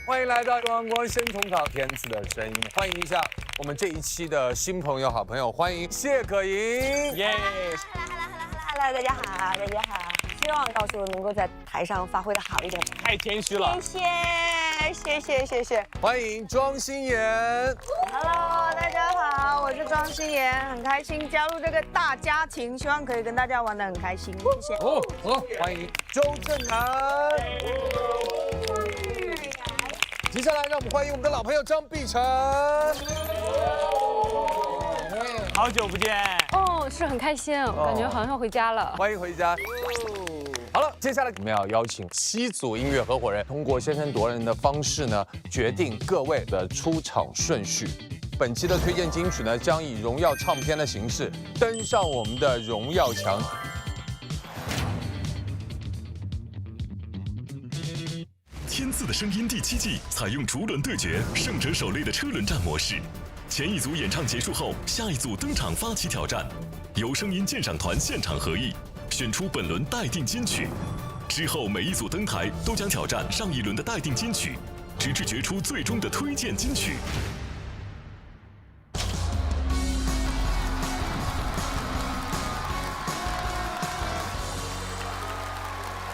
欢迎来到中央光先重考天赐的声音，欢迎一下我们这一期的新朋友、好朋友，欢迎谢可寅。耶 Hello， 大家好，大家好。希望到时候能够在台上发挥的好一点。太谦虚了。谢谢。欢迎庄心妍。Hello， 大家好，我是庄心妍，很开心加入这个大家庭，希望可以跟大家玩得很开心，谢谢。欢迎周震南。接下来让我们欢迎我们的老朋友张碧晨。好久不见。是很开心，感觉好像要回家了。欢迎回家。好了，接下来我们要邀请7组音乐合伙人，通过先声夺人的方式呢，决定各位的出场顺序。本期的推荐金曲呢，将以荣耀唱片的形式登上我们的荣耀墙。天赐的声音第7季采用逐轮对决、胜者首擂的车轮战模式。前一组演唱结束后，下一组登场发起挑战，由声音鉴赏团现场合议，选出本轮待定金曲。之后每一组登台都将挑战上一轮的待定金曲，直至决出最终的推荐金曲。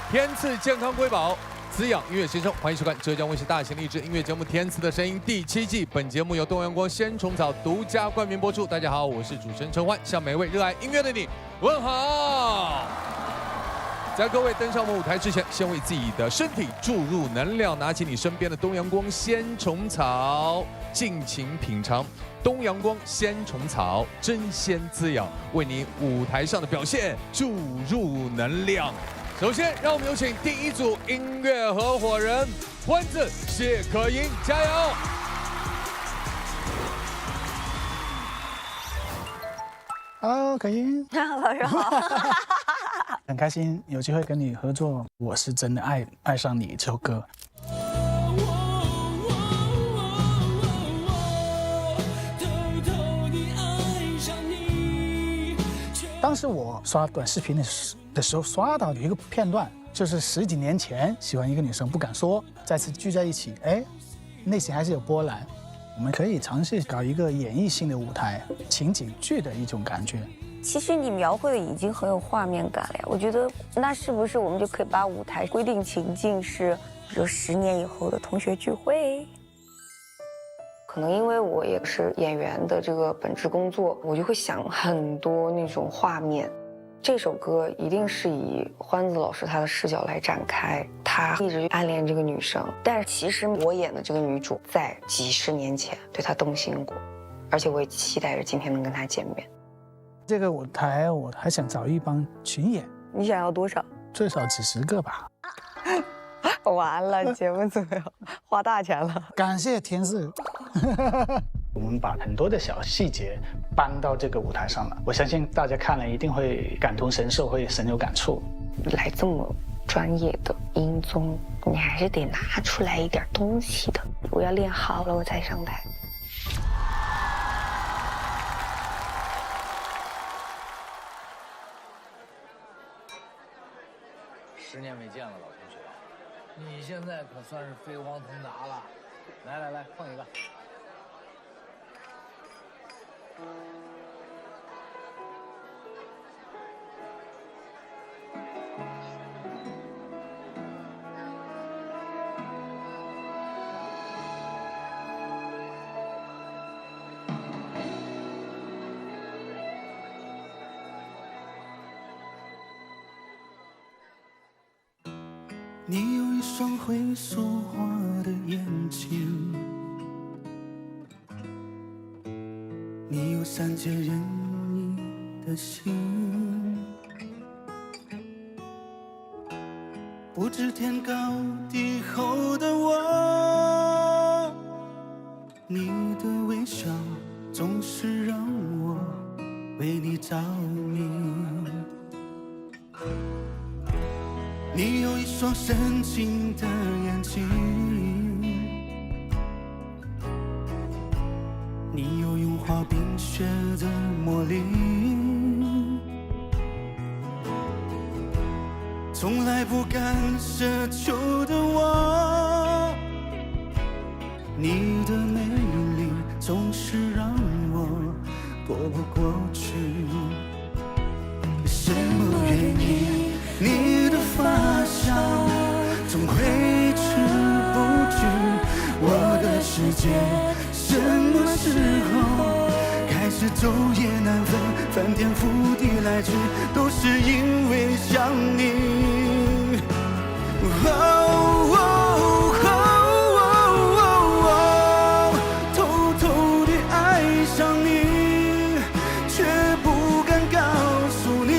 天赐健康瑰宝，滋养音乐先生，欢迎收看浙江卫视大型励志音乐节目《天赐的声音》第7季。本节目由东阳光鲜虫草独家冠名播出。大家好，我是主持人陈欢，向每位热爱音乐的你问好。在各位登上我们舞台之前，先为自己的身体注入能量，拿起你身边的东阳光鲜虫草，尽情品尝东阳光鲜虫草，真鲜滋养，为你舞台上的表现注入能量。首先，让我们有请第一组音乐合伙人欢子、谢可寅，加油！可寅，老师好。很开心有机会跟你合作，我是真的爱上你这首歌。当时我刷短视频的时候刷到有一个片段，就是10几年前喜欢一个女生不敢说，再次聚在一起，内心还是有波澜。我们可以尝试搞一个演绎性的舞台，情景剧的一种感觉。其实你描绘的已经很有画面感了呀，我觉得那是不是我们就可以把舞台规定情境是，比如10年以后的同学聚会？可能因为我也是演员的这个本职工作，我就会想很多那种画面。这首歌一定是以欢子老师他的视角来展开，他一直暗恋这个女生，但是其实我演的这个女主在几十年前对他动心过，而且我也期待着今天能跟他见面。这个舞台我还想找一帮群演，你想要多少？最少几10个吧。完了，节目组要花大钱了。感谢天赐。我们把很多的小细节搬到这个舞台上了，我相信大家看了一定会感同身受，会深有感触。来这么专业的音综，你还是得拿出来一点东西的。我要练好了，我才上台。10年没见了，老同学，你现在可算是飞黄腾达了。来，碰一个。你有一双会说话的眼睛，你有善解人意的心，不知天高地厚的我，你的微笑总是让我为你着迷。你有一双深情的眼睛，你有融化冰雪的魔力，从来不敢奢求的我，你的美丽总是让我躲不过去。什么原因？你的发香总挥之不去。我的世界什么时候开始昼夜难分，翻天覆地来去，都是因为想你。偷偷地爱上你，却不敢告诉你，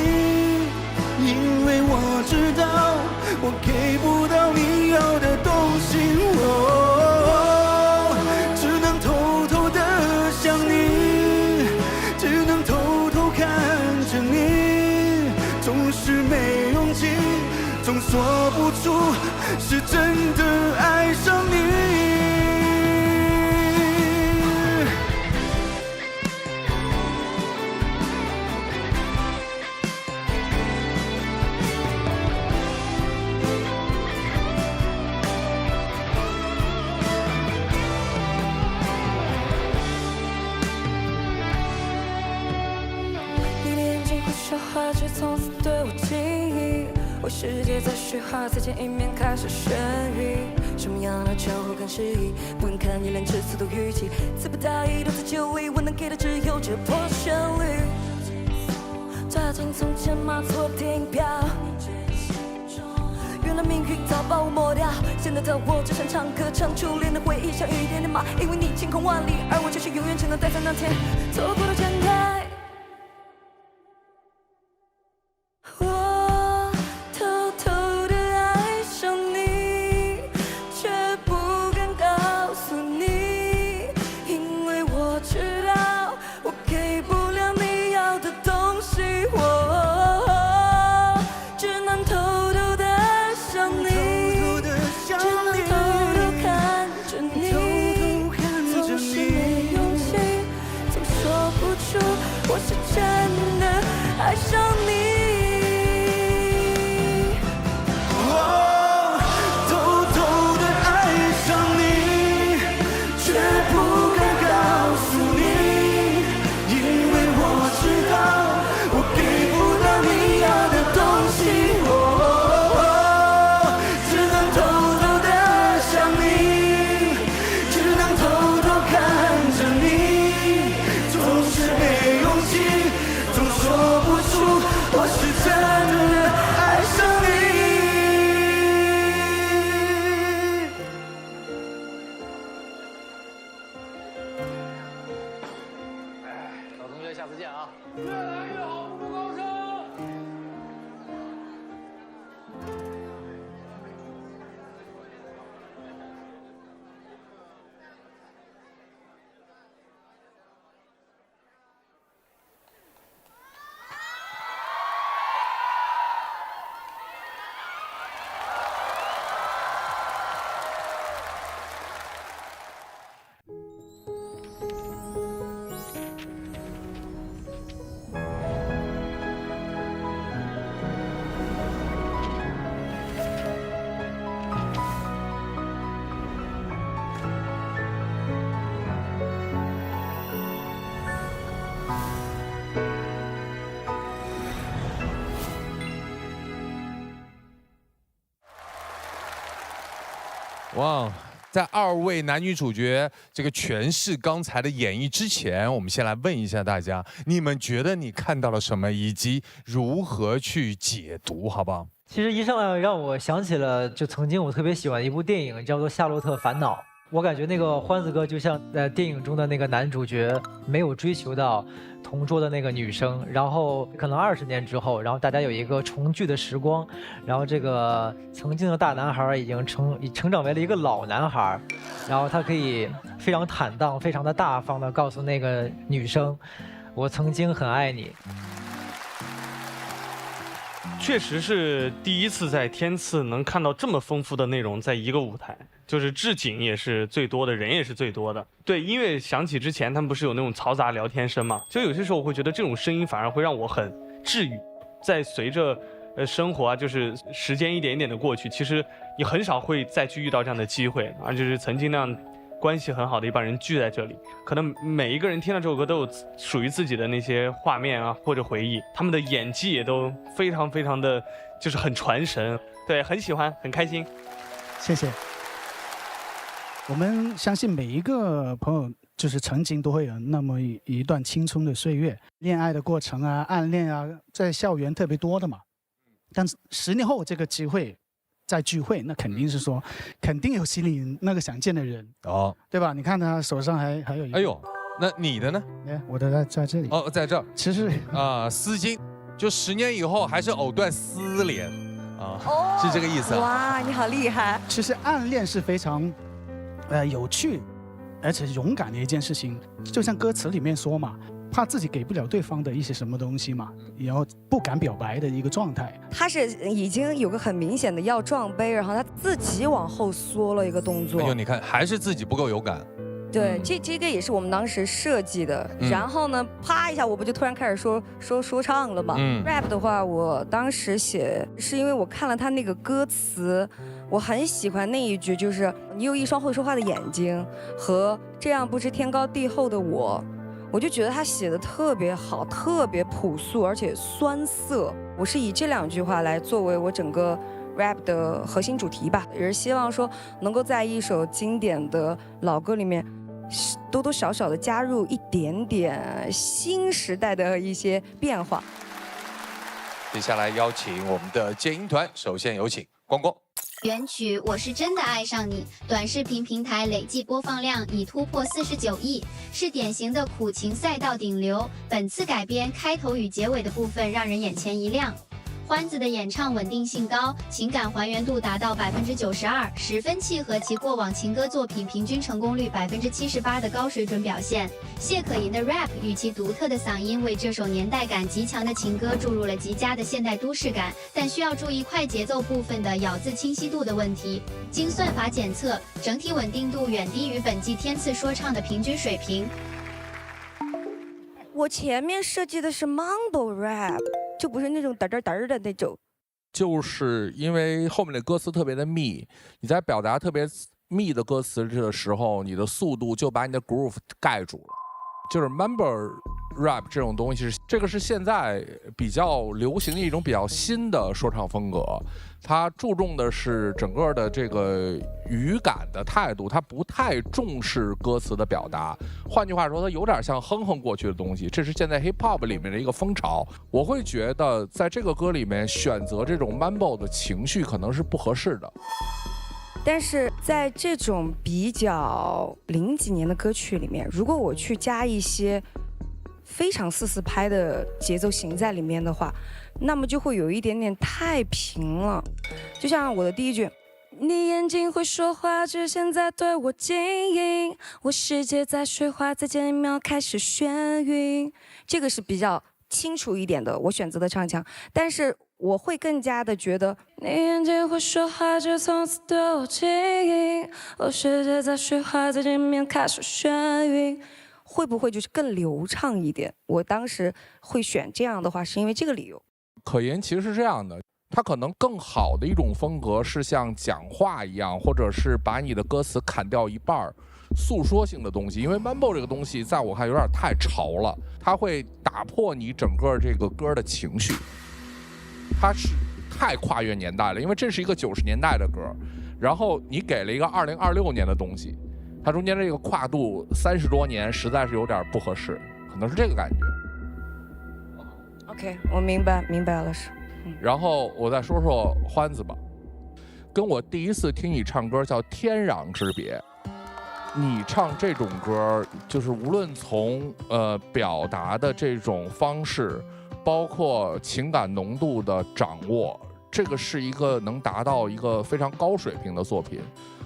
因为我知道我给不到你要的东西。只能偷偷地想你，只能偷偷看着你，总是没勇气，总说不出是真的爱上你。你的眼睛会说话，却从此对我记忆。我世界在虚化，再见一面开始眩晕。什么样的称呼更适宜？不能看你连吃醋都语气，词不达意，多次就离。我能给的只有这破旋律。抓紧从前买错电影票，原来命运早把我抹掉。现在的我只想唱歌，唱初恋的回忆，像雨点点马，因为你晴空万里，而我却是永远只能待在那天错过的展开。我偷偷地爱上你，却不敢告诉你，因为我知道我给不了你要的东西。我只能偷偷地想你，只能偷偷看着你，总是没勇气，总说不出我是真的爱上你。下次见啊！越来越好，步步高升。哇，在二位男女主角这个诠释刚才的演绎之前，我们先来问一下大家，你们觉得你看到了什么，以及如何去解读，好不好？其实一上来让我想起了，就曾经我特别喜欢一部电影，叫做《夏洛特烦恼》。我感觉那个欢子哥就像在电影中的那个男主角，没有追求到同桌的那个女生，然后可能20年之后，然后大家有一个重聚的时光，然后这个曾经的大男孩已经成长为了一个老男孩，然后他可以非常坦荡、非常的大方的告诉那个女生，我曾经很爱你。确实是第一次在天赐能看到这么丰富的内容在一个舞台，就是置景也是最多的，人也是最多的。对，音乐响起之前，他们不是有那种嘈杂聊天声嘛？就有些时候我会觉得这种声音反而会让我很治愈。在随着生活啊，就是时间一点一点的过去，其实你很少会再去遇到这样的机会，而就是曾经那样关系很好的一帮人聚在这里，可能每一个人听到这首歌都有属于自己的那些画面啊或者回忆，他们的演技也都非常非常的就是很传神，对，很喜欢，很开心。谢谢。我们相信每一个朋友，就是曾经都会有那么一段青春的岁月，恋爱的过程啊，暗恋啊，在校园特别多的嘛。但是10年后这个机会再聚会，那肯定是说，肯定有心里那个想见的人哦，对吧？你看他手上还有一个，哎呦，那你的呢？我的在这里。哦，在这儿。其实丝巾，就10年以后还是藕断丝连啊，是这个意思啊。哇，你好厉害！其实暗恋是非常有趣，而且勇敢的一件事情。就像歌词里面说嘛，怕自己给不了对方的一些什么东西嘛，然后不敢表白的一个状态。他是已经有个很明显的要撞杯，然后他自己往后缩了一个动作。哎呦，你看，还是自己不够勇敢。对，这个也是我们当时设计的。然后呢，啪一下，我不就突然开始说唱了嘛。rap 的话，我当时写是因为我看了他那个歌词，我很喜欢那一句，就是你有一双会说话的眼睛和这样不知天高地厚的我。我就觉得他写的特别好，特别朴素，而且酸涩。我是以这2句话来作为我整个 rap 的核心主题吧，也是希望说能够在一首经典的老歌里面多多少少的加入一点点新时代的一些变化。接下来邀请我们的剑鹰团，首先有请光光。原曲《我是真的爱上你》短视频平台累计播放量已突破49亿，是典型的苦情赛道顶流。本次改编开头与结尾的部分让人眼前一亮。欢子的演唱稳定性高，情感还原度达到92%，十分契合其过往情歌作品平均成功率78%的高水准表现。谢可寅的 rap 与其独特的嗓音为这首年代感极强的情歌注入了极佳的现代都市感，但需要注意快节奏部分的咬字清晰度的问题。经算法检测，整体稳定度远低于本季天赐说唱的平均水平。我前面设计的是 mumble rap， 就不是那种嘚嘚嘚的那种。就是因为后面的歌词特别的密，你在表达特别密的歌词的时候，你的速度就把你的 groove 盖住了。就是 mumble rap 这种东西，这个是现在比较流行的一种比较新的说唱风格，它注重的是整个的这个语感的态度，它不太重视歌词的表达。换句话说，它有点像哼哼过去的东西，这是现在 hip hop 里面的一个风潮。我会觉得在这个歌里面选择这种 mumble 的情绪可能是不合适的。但是在这种比较00几年的歌曲里面，如果我去加一些非常4/4拍的节奏型在里面的话，那么就会有一点点太平了。就像我的第一句，你眼睛会说话，只现在对我晶莹，我世界在水花，在这一秒开始眩晕，这个是比较清楚一点的我选择的唱腔。但是我会更加的觉得，你眼睛会说话，就从此对我晶莹，我世界在水花，在这一秒开始眩晕，会不会就是更流畅一点？我当时会选这样的话，是因为这个理由。可言其实是这样的，它可能更好的一种风格是像讲话一样，或者是把你的歌词砍掉一半，诉说性的东西。因为 mumble 这个东西在我看有点太潮了，它会打破你整个这个歌的情绪，它是太跨越年代了。因为这是一个90年代的歌，然后你给了一个2026年的东西，它中间这个跨度30多年实在是有点不合适，可能是这个感觉。OK， 我明白了是。然后我再说说欢子吧，跟我第一次听你唱歌叫天壤之别。你唱这种歌，就是无论从表达的这种方式，包括情感浓度的掌握，这个是一个能达到一个非常高水平的作品。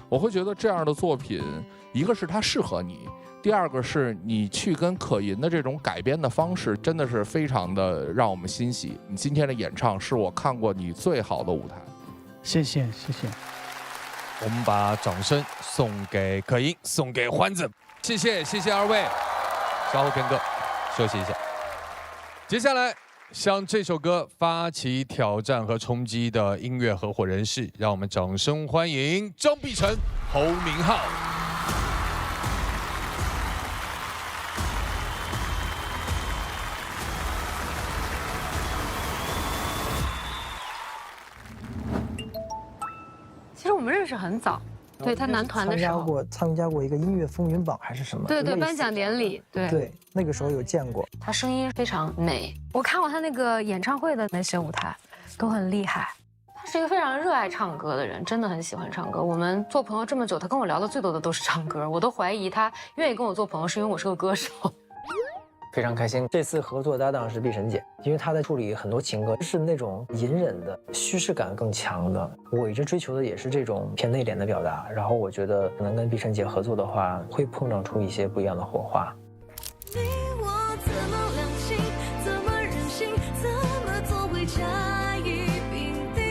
我会觉得这样的作品，一个是它适合你，第二个是你去跟可寅的这种改编的方式，真的是非常的让我们欣喜。你今天的演唱是我看过你最好的舞台。谢谢。我们把掌声送给可寅，送给欢子，谢谢二位。稍后片刻，休息一下。接下来向这首歌发起挑战和冲击的音乐合伙人是，让我们掌声欢迎张碧晨、侯明昊。始很早，对他男团的时候参加过一个音乐风云榜还是什么？对，颁奖典礼，对，那个时候有见过。他声音非常美，我看过他那个演唱会的那些舞台，都很厉害。他是一个非常热爱唱歌的人，真的很喜欢唱歌。我们做朋友这么久，他跟我聊的最多的都是唱歌，我都怀疑他愿意跟我做朋友是因为我是个歌手。非常开心，这次合作搭档是碧晨姐，因为她在处理很多情歌是那种隐忍的、虚饰感更强的。我一直追求的也是这种偏内敛的表达，然后我觉得能跟碧晨姐合作的话，会碰撞出一些不一样的火花。你我怎么两情，怎么忍心，怎么做会差异并定。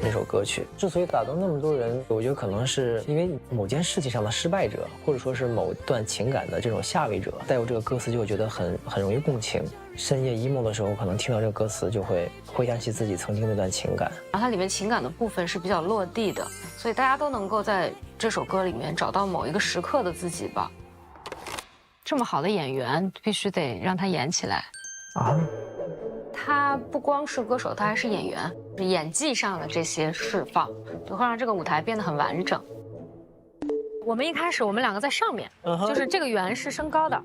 那首歌曲之所以打动那么多人，我觉得可能是因为某件事情上的失败者，或者说是某段情感的这种下位者，带入这个歌词就会觉得很容易共情。深夜 emo 的时候，可能听到这个歌词就会回想起自己曾经那段情感。然后它里面情感的部分是比较落地的，所以大家都能够在这首歌里面找到某一个时刻的自己吧。这么好的演员，必须得让他演起来啊！他不光是歌手，他还是演员，演技上的这些释放，就会让这个舞台变得很完整。我们一开始我们两个在上面，就是这个圆是升高的，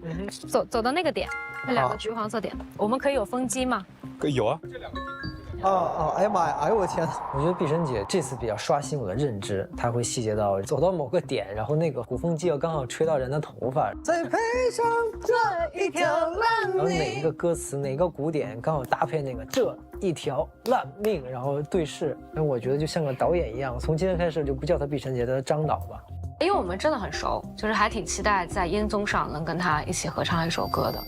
走到那个点，那两个橘黄色点，我们可以有风机吗？有啊。哎呀妈呀！哎呦我天！我觉得碧晨姐这次比较刷新我的认知，她会细节到走到某个点，然后那个鼓风机要刚好吹到人的头发，再配上这一条烂命，然后哪一个歌词哪个鼓点刚好搭配那个这一条烂命，然后对视，我觉得就像个导演一样。从今天开始就不叫她碧晨姐，叫她张导吧。因为我们真的很熟，就是还挺期待在音综上能跟她一起合唱一首歌的。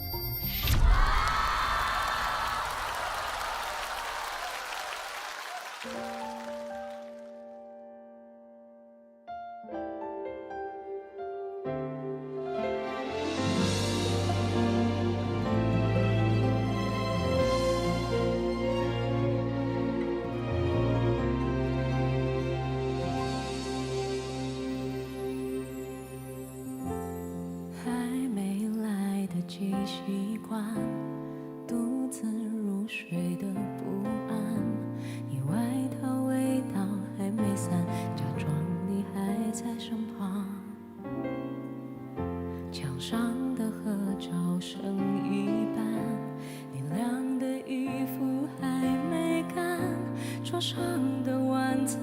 习惯独自入睡的不安，你外套味道还没散，假装你还在身旁。墙上的合照剩一半，你晾的衣服还没干，桌上的晚餐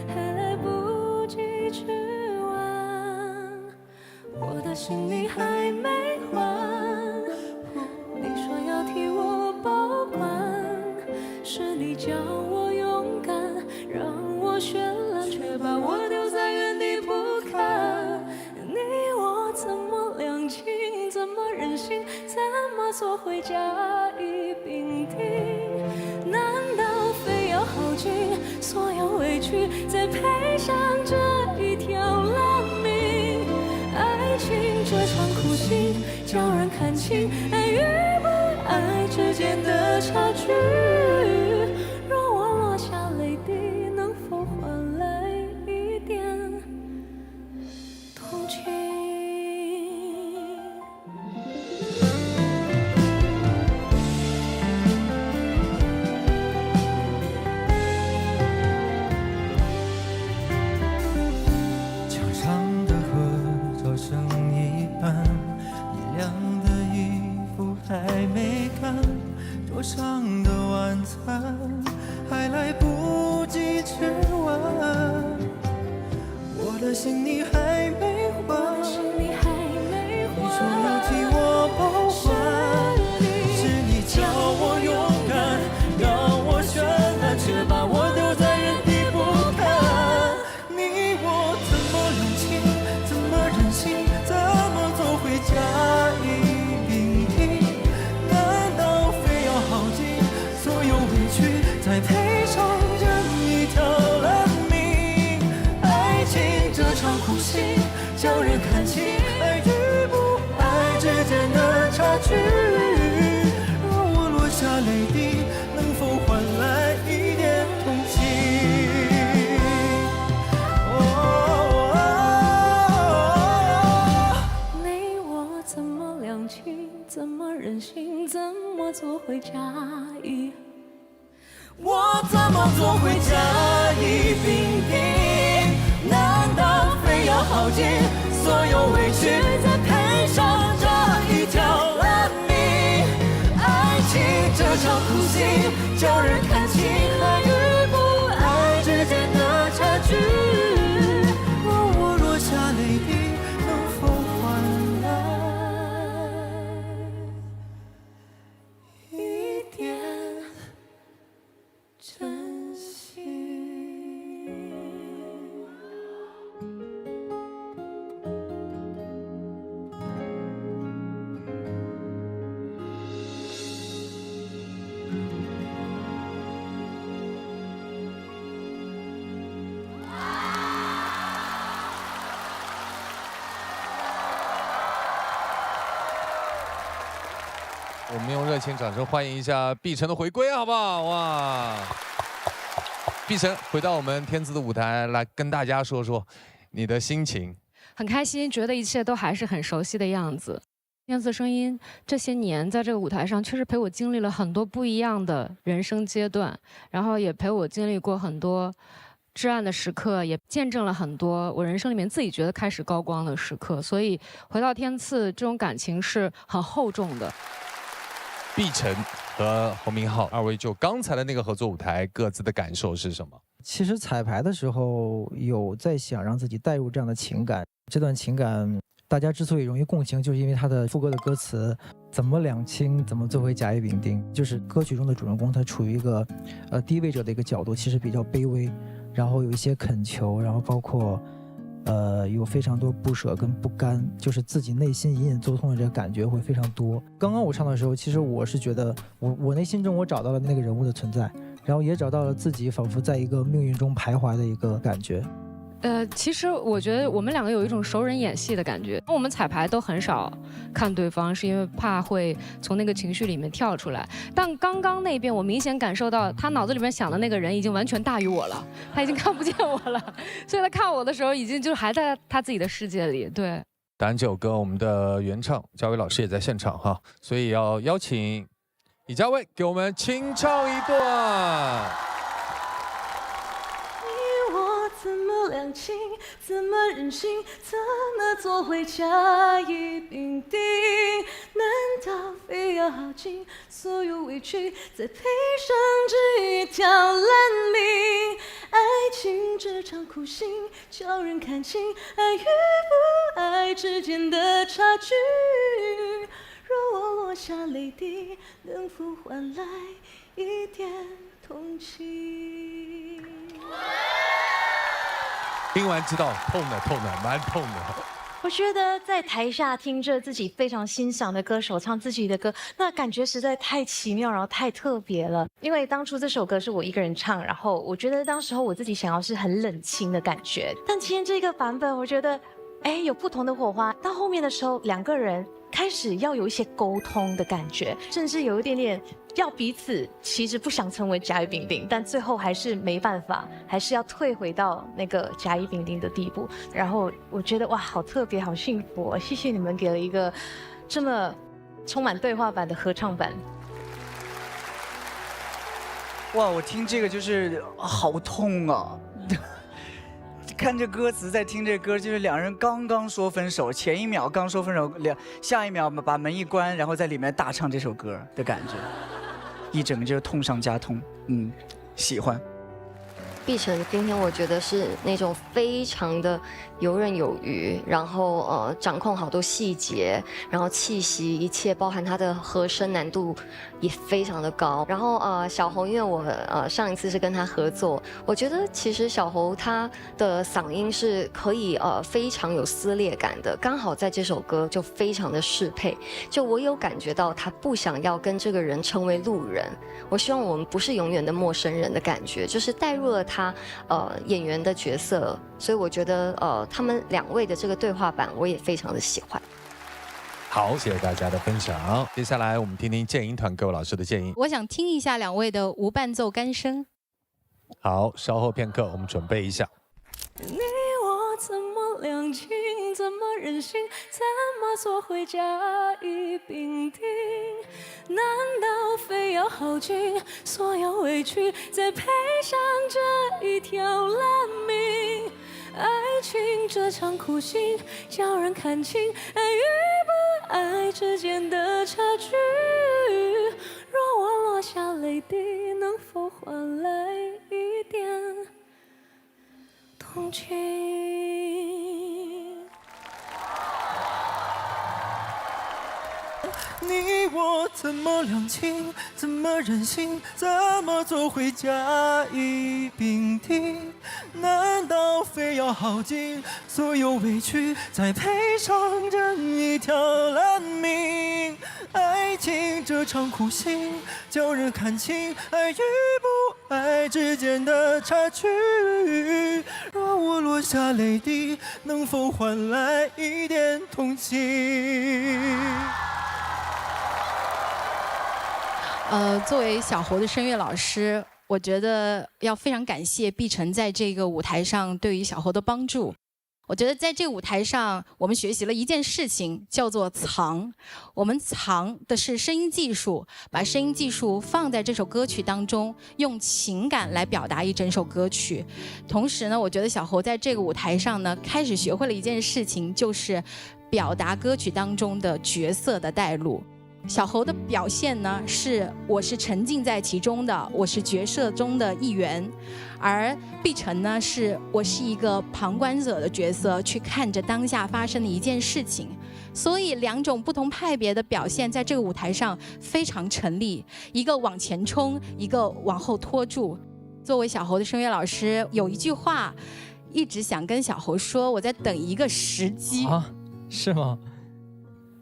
还来不及吃完，我的行李还没还。是你教我勇敢，让我绚烂，却把我丢在原地不看。你我怎么两情，怎么忍心，怎么做会甲乙丙丁？难道非要耗尽所有委屈，再配上这一条烂命？爱情这场苦心，叫人看清爱与不爱之间的差距。桌上的晚餐还来不及吃完，我的行李还没还，你说要替我保管，是你教我勇敢，让我绚烂，却把我丢在原地不看。你我怎么冷清，怎么忍心，怎么做会甲乙丙丁？再配上这一条烂命，爱情这场苦心，叫人看清爱与不爱之间的差距。若我落下泪滴，能否换来一点同情？你我怎么两情，怎么忍心，怎么做会甲乙？我怎么做会甲乙丙丁？耗尽所有委屈，再配上这一条烂命。爱情这场苦行，叫人看清爱与不爱之间的差距。我落下泪滴，能否换来一点真心？我们用热情掌声欢迎一下碧晨的回归，好不好？哇！碧晨回到我们天赐的舞台，来跟大家说说你的心情。很开心，觉得一切都还是很熟悉的样子。天赐声音这些年在这个舞台上，确实陪我经历了很多不一样的人生阶段，然后也陪我经历过很多至暗的时刻，也见证了很多我人生里面自己觉得开始高光的时刻。所以回到天赐，这种感情是很厚重的。碧晨和侯明昊二位就刚才的那个合作舞台，各自的感受是什么？其实彩排的时候有在想让自己带入这样的情感，这段情感大家之所以容易共情，就是因为它的副歌的歌词怎么两清，怎么做回甲乙丙丁，就是歌曲中的主人公他处于一个低位者的一个角度，其实比较卑微，然后有一些恳求，然后包括有非常多不舍跟不甘，就是自己内心隐隐作痛的这个感觉会非常多。刚刚我唱的时候，其实我是觉得我内心中我找到了那个人物的存在，然后也找到了自己仿佛在一个命运中徘徊的一个感觉。其实我觉得我们两个有一种熟人演戏的感觉。我们彩排都很少看对方，是因为怕会从那个情绪里面跳出来。但刚刚那边我明显感受到他脑子里面想的那个人已经完全大于我了，他已经看不见我了，所以他看我的时候已经就还在他自己的世界里。对，当然这首歌我们的原唱嘉伟老师也在现场哈，所以要邀请李佳薇给我们清唱一段。怎么两清，怎么忍心，怎么做回甲乙丙丁？难道非要耗尽所有委屈，再配上这一条烂命？爱情这场苦行，叫人看清爱与不爱之间的差距。若我落下泪滴，能否换来一点同情？听完知道痛的，蛮痛的。我觉得在台下听着自己非常欣赏的歌手唱自己的歌，那感觉实在太奇妙，然后太特别了。因为当初这首歌是我一个人唱，然后我觉得当时候我自己想要是很冷清的感觉，但今天这个版本，我觉得，有不同的火花。到后面的时候，两个人开始要有一些沟通的感觉，甚至有一点点要彼此其实不想成为甲乙丙丁，但最后还是没办法，还是要退回到那个甲乙丙丁的地步。然后我觉得哇，好特别，好幸福哦！谢谢你们给了一个这么充满对话版的合唱版。哇，我听这个就是好痛啊！看这歌词，再听这歌，就是两人刚刚说分手，前一秒刚说分手，下一秒把门一关，然后在里面大唱这首歌的感觉，一整个就是痛上加痛，喜欢。碧晨今天我觉得是那种非常的游刃有余，然后掌控好多细节，然后气息一切包含他的和声难度也非常的高。然后小侯，因为我上一次是跟他合作，我觉得其实小侯他的嗓音是可以非常有撕裂感的，刚好在这首歌就非常的适配。就我有感觉到他不想要跟这个人成为路人，我希望我们不是永远的陌生人的感觉，就是带入了他演员的角色，所以我觉得他们两位的这个对话版我也非常的喜欢。好，谢谢大家的分享。接下来我们听听剑音团各位老师的建议。我想听一下两位的无伴奏干声。好，稍后片刻我们准备一下。你我怎么两清，怎么忍心，怎么做回甲乙丙丁？难道非要耗尽所有委屈，再配上这一条烂命？爱情这场苦行，叫人看清爱与不爱之间的差距。若我落下泪滴，能否换来一点同情？你我怎么两情，怎么忍心，怎么做回甲乙丙丁？难道非要耗尽所有委屈，再赔偿人一条烂命？爱情这场苦行，叫人看清爱与不爱之间的差距。若我落下泪滴，能否换来一点同情？作为小侯的声乐老师，我觉得要非常感谢碧晨在这个舞台上对于小侯的帮助。我觉得在这个舞台上，我们学习了一件事情，叫做藏。我们藏的是声音技术，把声音技术放在这首歌曲当中，用情感来表达一整首歌曲。同时呢，我觉得小侯在这个舞台上呢，开始学会了一件事情，就是表达歌曲当中的角色的带入。小侯的表现呢，我是沉浸在其中的，我是角色中的一员，而碧晨呢，我是一个旁观者的角色，去看着当下发生的一件事情。所以两种不同派别的表现在这个舞台上非常成立，一个往前冲，一个往后拖住。作为小侯的声乐老师，有一句话一直想跟小侯说，我在等一个时机啊，是吗？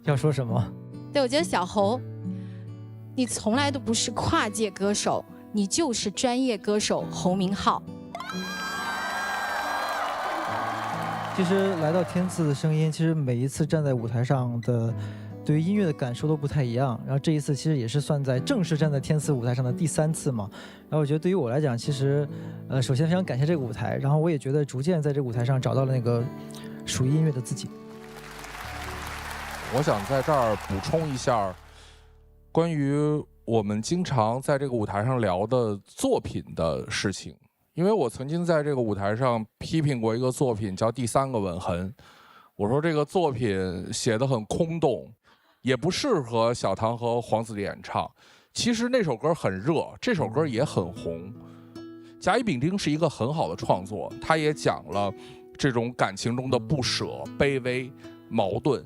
要说什么？对，我觉得小侯，你从来都不是跨界歌手，你就是专业歌手侯明昊。其实来到天赐的声音，其实每一次站在舞台上的对于音乐的感受都不太一样。然后这一次其实也是算在正式站在天赐舞台上的第3次嘛。然后我觉得对于我来讲，其实首先非常感谢这个舞台，然后我也觉得逐渐在这个舞台上找到了那个属于音乐的自己。我想在这儿补充一下，关于我们经常在这个舞台上聊的作品的事情。因为我曾经在这个舞台上批评过一个作品，叫《第3个吻痕》。我说这个作品写得很空洞，也不适合小唐和黄子的演唱。其实那首歌很热，这首歌也很红。甲乙丙丁是一个很好的创作，它也讲了这种感情中的不舍、卑微、矛盾。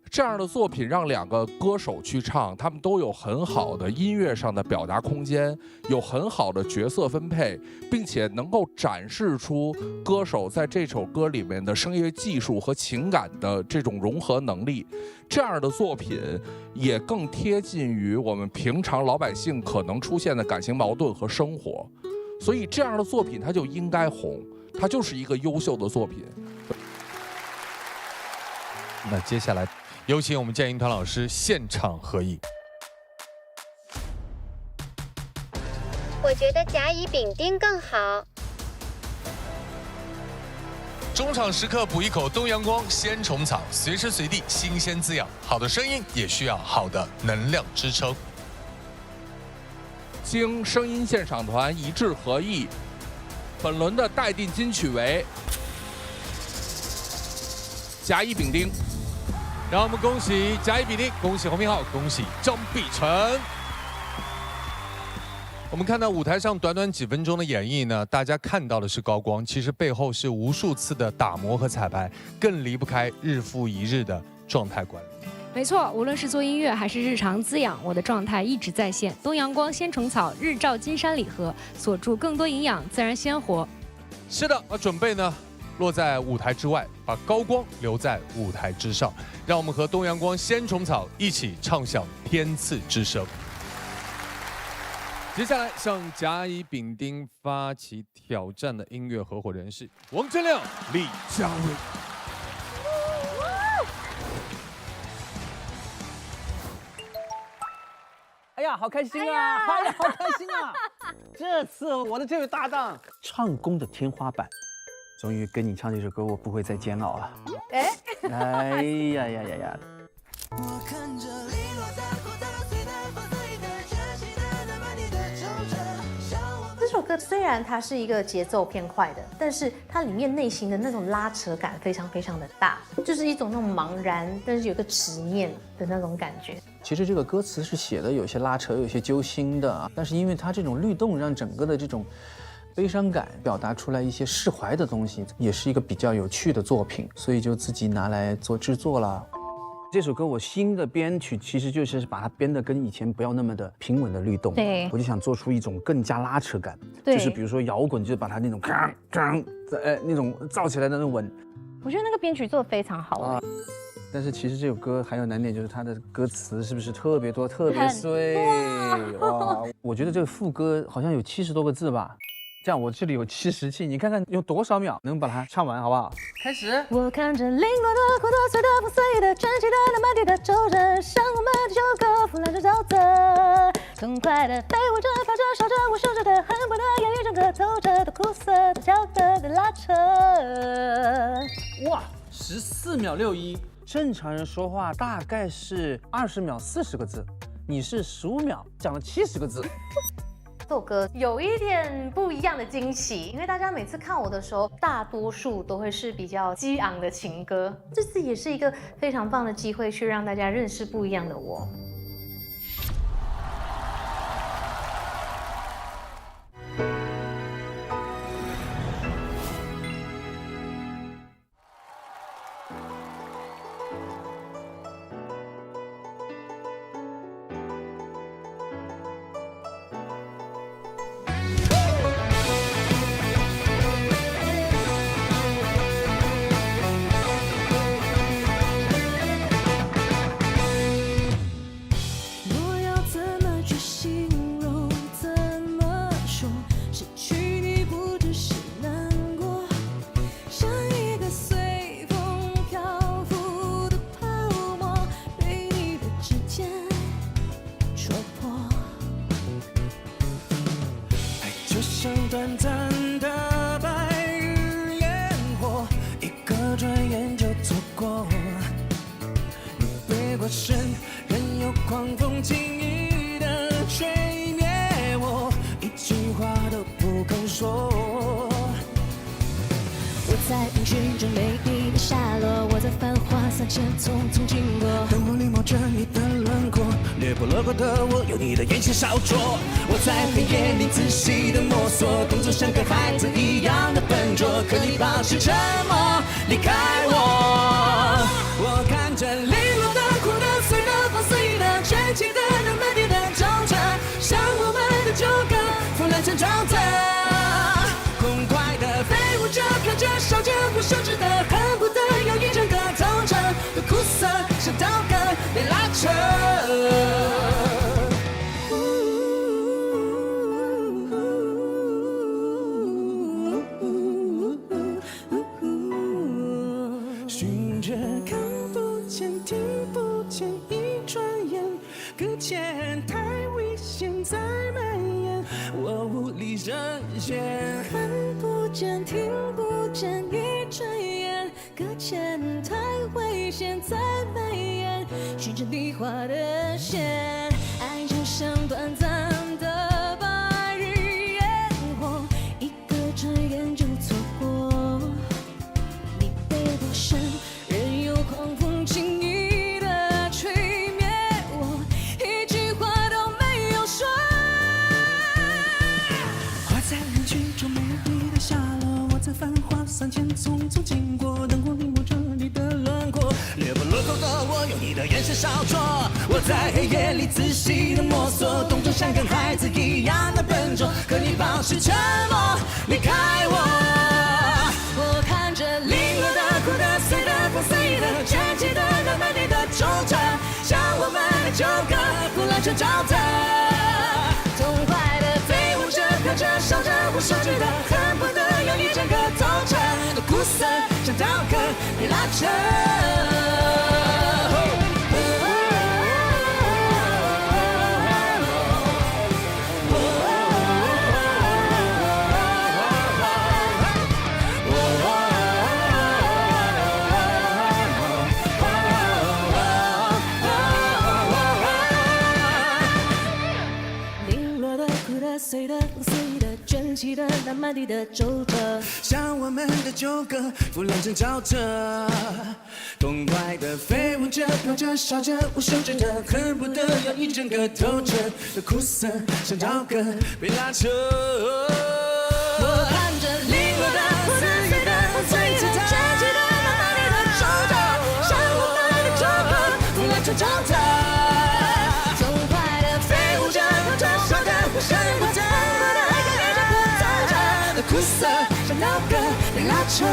这样的作品让2个歌手去唱，他们都有很好的音乐上的表达空间，有很好的角色分配，并且能够展示出歌手在这首歌里面的声乐技术和情感的这种融合能力。这样的作品也更贴近于我们平常老百姓可能出现的感情矛盾和生活，所以这样的作品它就应该红，它就是一个优秀的作品。那接下来有请我们建英团老师现场合影。我觉得甲乙丙丁更好。中场时刻补一口东阳光鲜虫草，随时随地新鲜滋养。好的声音也需要好的能量支撑。经声音鉴赏团一致合议，本轮的待定金曲为甲乙丙丁。让我们恭喜甲乙丙丁，恭喜侯明昊，恭喜张碧晨。我们看到舞台上短短几分钟的演绎呢，大家看到的是高光，其实背后是无数次的打磨和彩排，更离不开日复一日的状态管理。没错，无论是做音乐还是日常滋养，我的状态一直在线。东阳光鲜虫草，日照金山礼盒，锁住更多营养，自然鲜活。是的，准备呢落在舞台之外，把高光留在舞台之上。让我们和东阳光鲜虫草一起唱响天赐之声。接下来向甲乙丙丁发起挑战的音乐合伙人是王铮亮、李佳薇。哎呀，好开心啊！哎呀，好开心啊！这次我的这位搭档，唱功的天花板，终于跟你唱这首歌，我不会再煎熬了。哎呀呀呀呀！这首歌虽然它是一个节奏偏快的，但是它里面内心的那种拉扯感非常非常的大，就是一种那种茫然，但是有个执念的那种感觉。其实这个歌词是写的有些拉扯，有些揪心的啊，但是因为它这种律动，让整个的这种悲伤感表达出来一些释怀的东西，也是一个比较有趣的作品，所以就自己拿来做制作了。这首歌我新的编曲其实就是把它编得跟以前不要那么的平稳的律动，对，我就想做出一种更加拉扯感，对，就是比如说摇滚，就是把它那种那种造起来的那种稳。我觉得那个编曲做得非常好啊。但是其实这首歌还有难点，就是它的歌词是不是特别多、特别碎？哇，我觉得这个副歌好像有70多个字吧。这样，我这里有70期，你看看用多少秒能把它唱完，好不好？开始。我看着零落的、枯的、碎的、破碎的、卷起的、那满地的皱褶，像我们的旧歌，腐烂着沼泽，痛快的飞舞着、飘着、烧着、我守着的，恨不得要一整个走着的苦涩的、巧克的拉扯。哇，14秒61，正常人说话大概是20秒40个字，你是15秒讲了70个字。这首歌有一点不一样的惊喜，因为大家每次看我的时候，大多数都会是比较激昂的情歌，这次也是一个非常棒的机会，去让大家认识不一样的我。短暂的白日焰火，一个转眼就错过。你背过身，任由狂风轻易的吹灭我，一句话都不肯说。我在人群中美丽的下落，我在繁华散前匆匆经过。灯光里冒着你的轮廓，掠过路过的我，有你的眼线烧灼。我在黑夜里仔细的摸索，动作像个孩子一样的笨拙，可你保持沉默，离开我。我看着零落的、枯的、碎的、破碎的、卷起的、那满地的皱褶，像我们的旧歌，腐烂成沼泽。痛快的飞舞着、飘着、烧着、我手指的，恨不得要一整个透彻的苦涩，像刀割被拉扯。寻着看不见、听不见，一转眼搁浅，太危险，再蔓延，我无力深陷。看不见、听不见，一转眼搁浅，太危险，再蔓延，循着你画的线，爱就像短暂的白日焰火，一个转眼就错过。你背过身，任由狂风轻易的吹灭我，一句话都没有说。我在人群中美丽的下落，我在繁华散前匆匆经过，灯光里抹着你的轮廓，掠过路过的我，用你的眼神烧灼。我在黑夜里仔细的摸索，动作像跟孩子一样的笨拙，可你保持沉默，离开我。我看着零落的、枯的、碎的、破碎的、卷起的、那满地的皱褶，像我们的旧歌，腐烂成沼泽。痛快的飞舞着、飘着、烧着，我手指的，恨不得要一整个透彻的苦涩，像刀割被拉扯。零落的、枯的、碎的、破碎的、卷起那满地的皱褶，像我们的旧歌，浮浪正照着，痛快的飞舞着，飘着，笑着，无休止的，恨不得要一整个透彻的苦涩，像潮歌被拉扯。我按着灵活的、自由的、最自在的、满地的皱褶，像我们的旧歌，浮浪正照着，痛快的飞舞着，飘着，笑着，恨不得爱个你就不在这的苦涩，像潮歌被拉扯。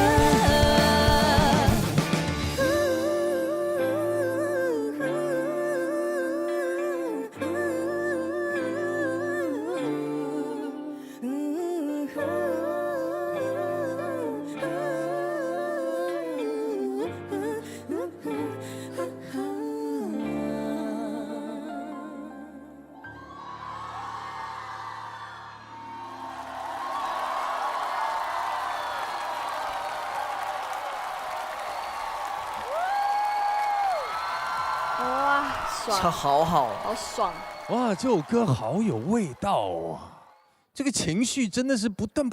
哇，唱好好，好爽！哇，这首歌好有味道啊！这个情绪真的是不断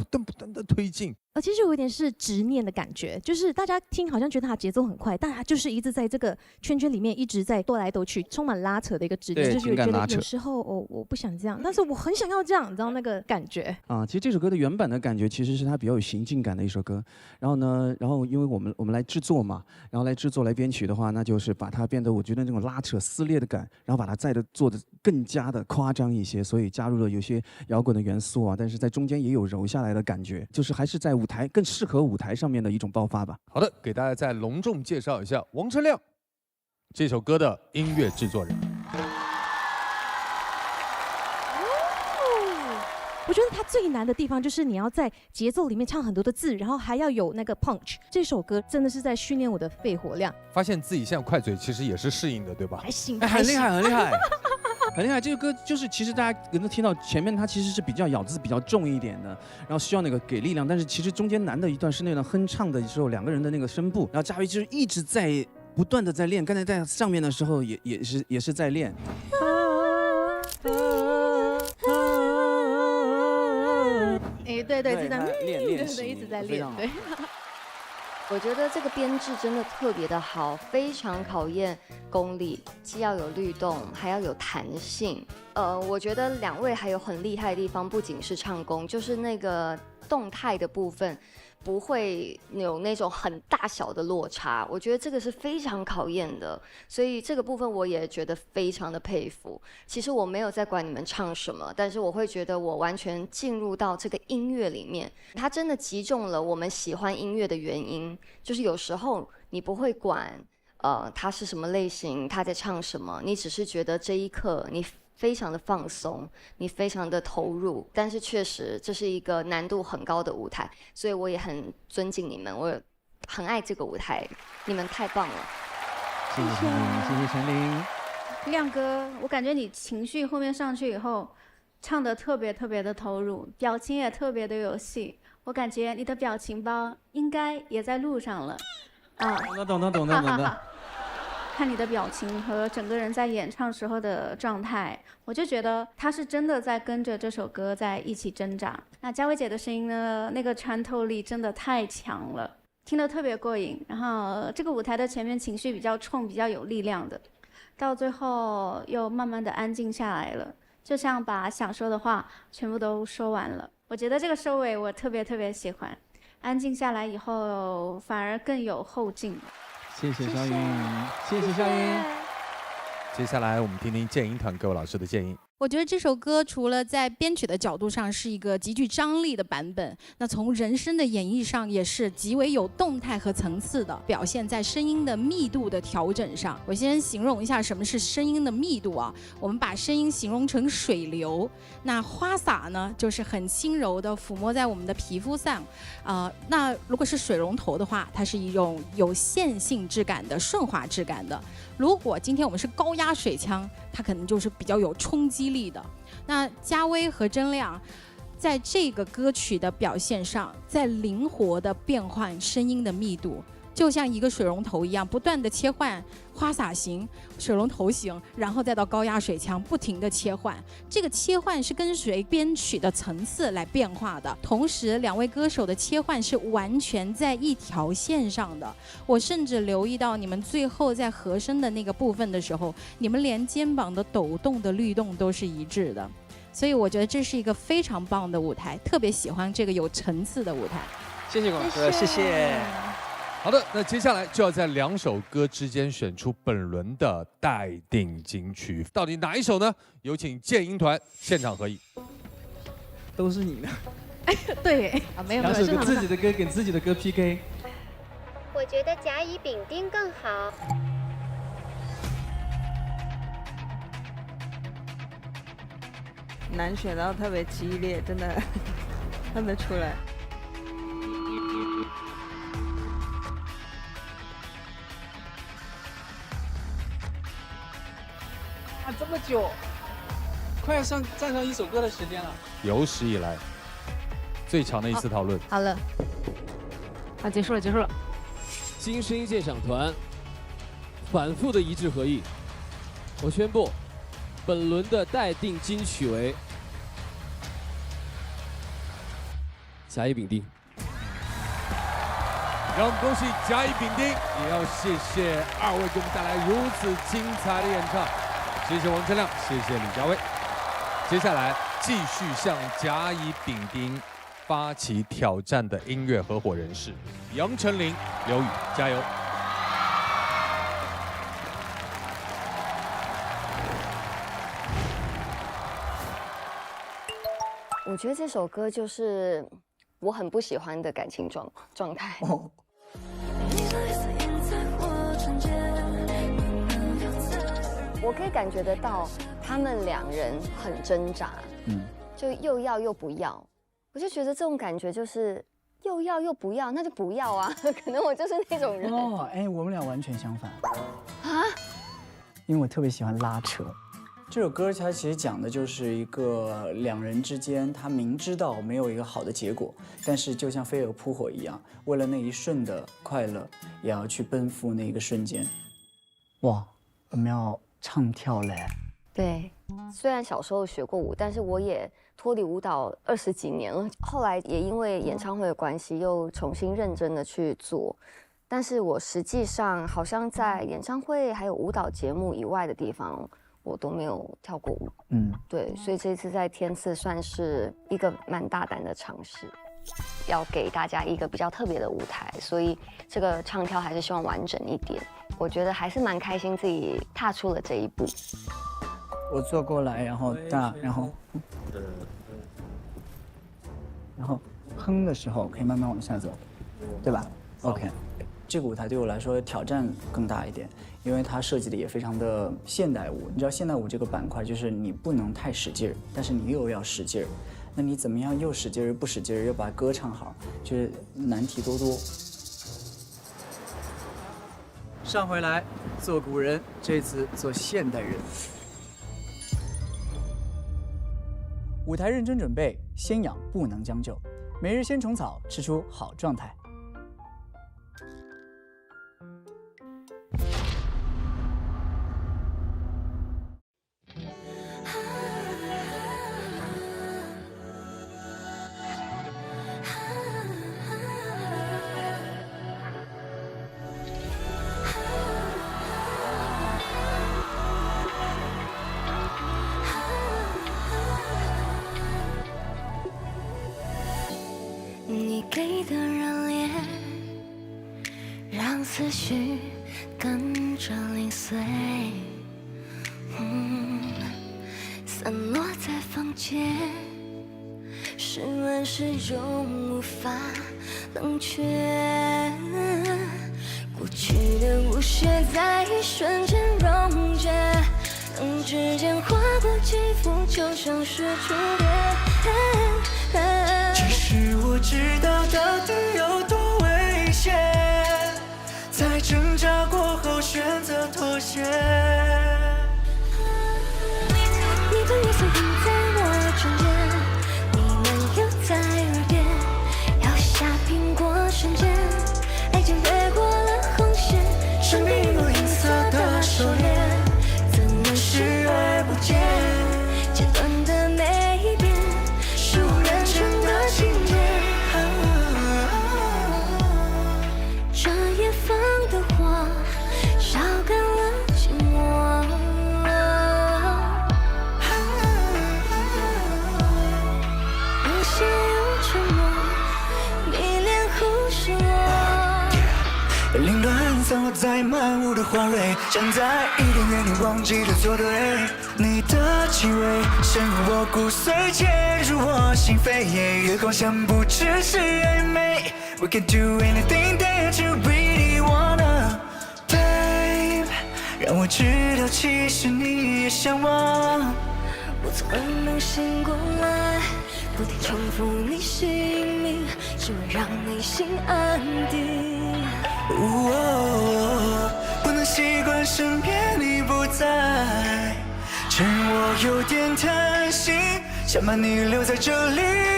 的推进。其实有一点是执念的感觉，就是大家听好像觉得它节奏很快，但它就是一直在这个圈圈里面一直在跺来跺去，充满拉扯的一个执念，就是觉得有时候我不想这样，但是我很想要这样，你知道那个感觉啊。其实这首歌的原版的感觉其实是它比较有行进感的一首歌，然后呢，因为我们来制作嘛，然后来制作来编曲的话，那就是把它变得我觉得那种拉扯撕裂的感，然后把它做的更加的夸张一些，所以加入了有些摇滚的元素啊，但是在中间也有柔下来的感觉，就是还是在舞台更适合舞台上面的一种爆发吧。好的，给大家再隆重介绍一下王铮亮，这首歌的音乐制作人。我觉得它最难的地方就是你要在节奏里面唱很多的字，然后还要有那个 punch。这首歌真的是在训练我的肺活量。发现自己现在快嘴其实也是适应的，对吧？还行，很厉害，很厉害。很厉害，这个歌就是其实大家能听到前面它其实是比较咬字比较重一点的，然后需要那个给力量，但是其实中间难的一段是那段哼唱的时候两个人的那个声部，然后佳薇就是一直在不断的在练，刚才在上面的时候也是在练。哎，对，真的练习，一直在练，对。我觉得这个编制真的特别的好，非常考验功力，既要有律动，还要有弹性。我觉得两位还有很厉害的地方，不仅是唱功，就是那个动态的部分，不会有那种很大小的落差。我觉得这个是非常考验的，所以这个部分我也觉得非常的佩服。其实我没有在管你们唱什么，但是我会觉得我完全进入到这个音乐里面，它真的击中了我们喜欢音乐的原因。就是有时候你不会管，它是什么类型，他在唱什么，你只是觉得这一刻你非常的放松，你非常的投入，但是确实这是一个难度很高的舞台，所以我也很尊敬你们，我很爱这个舞台，你们太棒了。谢谢陈琳，谢谢陈琳。亮哥，我感觉你情绪后面上去以后，唱得特别的投入，表情也特别的有戏，我感觉你的表情包应该也在路上了。啊，懂的。看你的表情和整个人在演唱时候的状态，我就觉得他是真的在跟着这首歌在一起挣扎。那佳薇姐的声音呢，那个穿透力真的太强了，听得特别过瘾。然后这个舞台的前面情绪比较冲，比较有力量的，到最后又慢慢的安静下来了，就像把想说的话全部都说完了。我觉得这个收尾我特别喜欢，安静下来以后反而更有后劲。谢谢肖云，谢谢肖云。接下来我们听听建英团各位老师的建议。我觉得这首歌除了在编曲的角度上是一个极具张力的版本，那从人声的演绎上也是极为有动态和层次的表现，在声音的密度的调整上。我先形容一下什么是声音的密度啊，我们把声音形容成水流，那花洒呢就是很轻柔的抚摸在我们的皮肤上，那如果是水龙头的话，它是一种有线性质感的顺滑质感的。如果今天我们是高压水枪，它可能就是比较有冲击力的。那佳薇和铮亮在这个歌曲的表现上，在灵活的变换声音的密度，就像一个水龙头一样，不断的切换花洒型、水龙头型，然后再到高压水枪，不停的切换。这个切换是跟随编曲的层次来变化的，同时两位歌手的切换是完全在一条线上的。我甚至留意到你们最后在和声的那个部分的时候，你们连肩膀的抖动的律动都是一致的。所以我觉得这是一个非常棒的舞台，特别喜欢这个有层次的舞台。谢谢广哥，谢谢。好的，那接下来就要在2首歌之间选出本轮的待定金曲，到底哪一首呢？有请剑鹰团现场合影。都是你的。对啊，没有2首歌自己的歌跟自己的歌 PK。我觉得甲乙丙丁更好。难选到特别激烈，真的看得出来。这么久，快要站上1首歌的时间了。有史以来最长的一次讨论。好了，啊，结束了。金声鉴赏团反复的一致合议，我宣布本轮的待定金曲为甲乙丙丁。让我们恭喜甲乙丙丁，也要谢谢2位给我们带来如此精彩的演唱。谢谢王铮亮，谢谢李佳薇。接下来继续向甲乙丙丁发起挑战的音乐合伙人是杨丞琳、刘宇，加油！我觉得这首歌就是我很不喜欢的感情状态。我可以感觉得到他们2人很挣扎，就又要又不要。我就觉得这种感觉就是又要又不要，那就不要啊。可能我就是那种人。哦，哎，我们俩完全相反啊，因为我特别喜欢拉扯。这首歌它其实讲的就是一个2人之间，他明知道没有一个好的结果，但是就像飞蛾扑火一样，为了那一瞬的快乐，也要去奔赴那个瞬间。哇，我们要唱跳嘞。对，虽然小时候学过舞，但是我也脱离舞蹈20几年了。后来也因为演唱会的关系，又重新认真的去做。但是我实际上好像在演唱会还有舞蹈节目以外的地方，我都没有跳过舞。对，所以这次在天赐算是一个蛮大胆的尝试，要给大家一个比较特别的舞台，所以这个唱跳还是希望完整一点。我觉得还是蛮开心自己踏出了这一步。我坐过来，然后哼的时候可以慢慢往下走，对吧 ？OK， 这个舞台对我来说挑战更大一点，因为它设计的也非常的现代舞。你知道现代舞这个板块就是你不能太使劲儿，但是你又要使劲儿，那你怎么样又使劲儿又不使劲儿，又把歌唱好，就是难题多多。上回来做古人，这次做现代人。舞台认真准备，先养不能将就，每日鲜虫草，吃出好状态。你给的热烈，让思绪跟着零碎，散落在房间，是温是终无法冷却。过去的无邪在一瞬间溶解，等指尖划过肌肤，就像是触电。只是我知道到底有多危险，在挣扎过后选择妥协。你的月色停在我唇间，你们又在耳边，咬下苹果瞬间，爱情飞过了乱舞的花蕊，站在伊甸园里忘记了做对。你的气味深入我骨髓，潜入我心扉。月光下不只是暧昧 ，We can do anything that you really wanna, babe。让我知道，其实你也向往。我从噩梦醒过来，不停重复你姓名，只为让内心安定。不能习惯身边你不在，趁我有点贪心，想把你留在这里。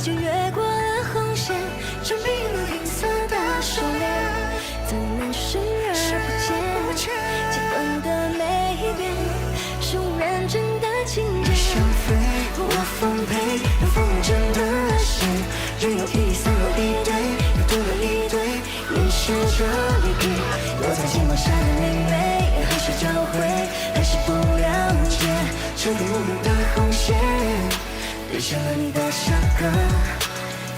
就越过了红线，证明了银色的手链，怎能视而不见？基本的每一遍，是我认真的情节。想飞，我奉陪，能否认真的心，人有一三有一对，又多了一对，凝视着离别，落在肩膀上的明媚，何时交汇，还是不了解，这里无名的红线。兑现了你的下个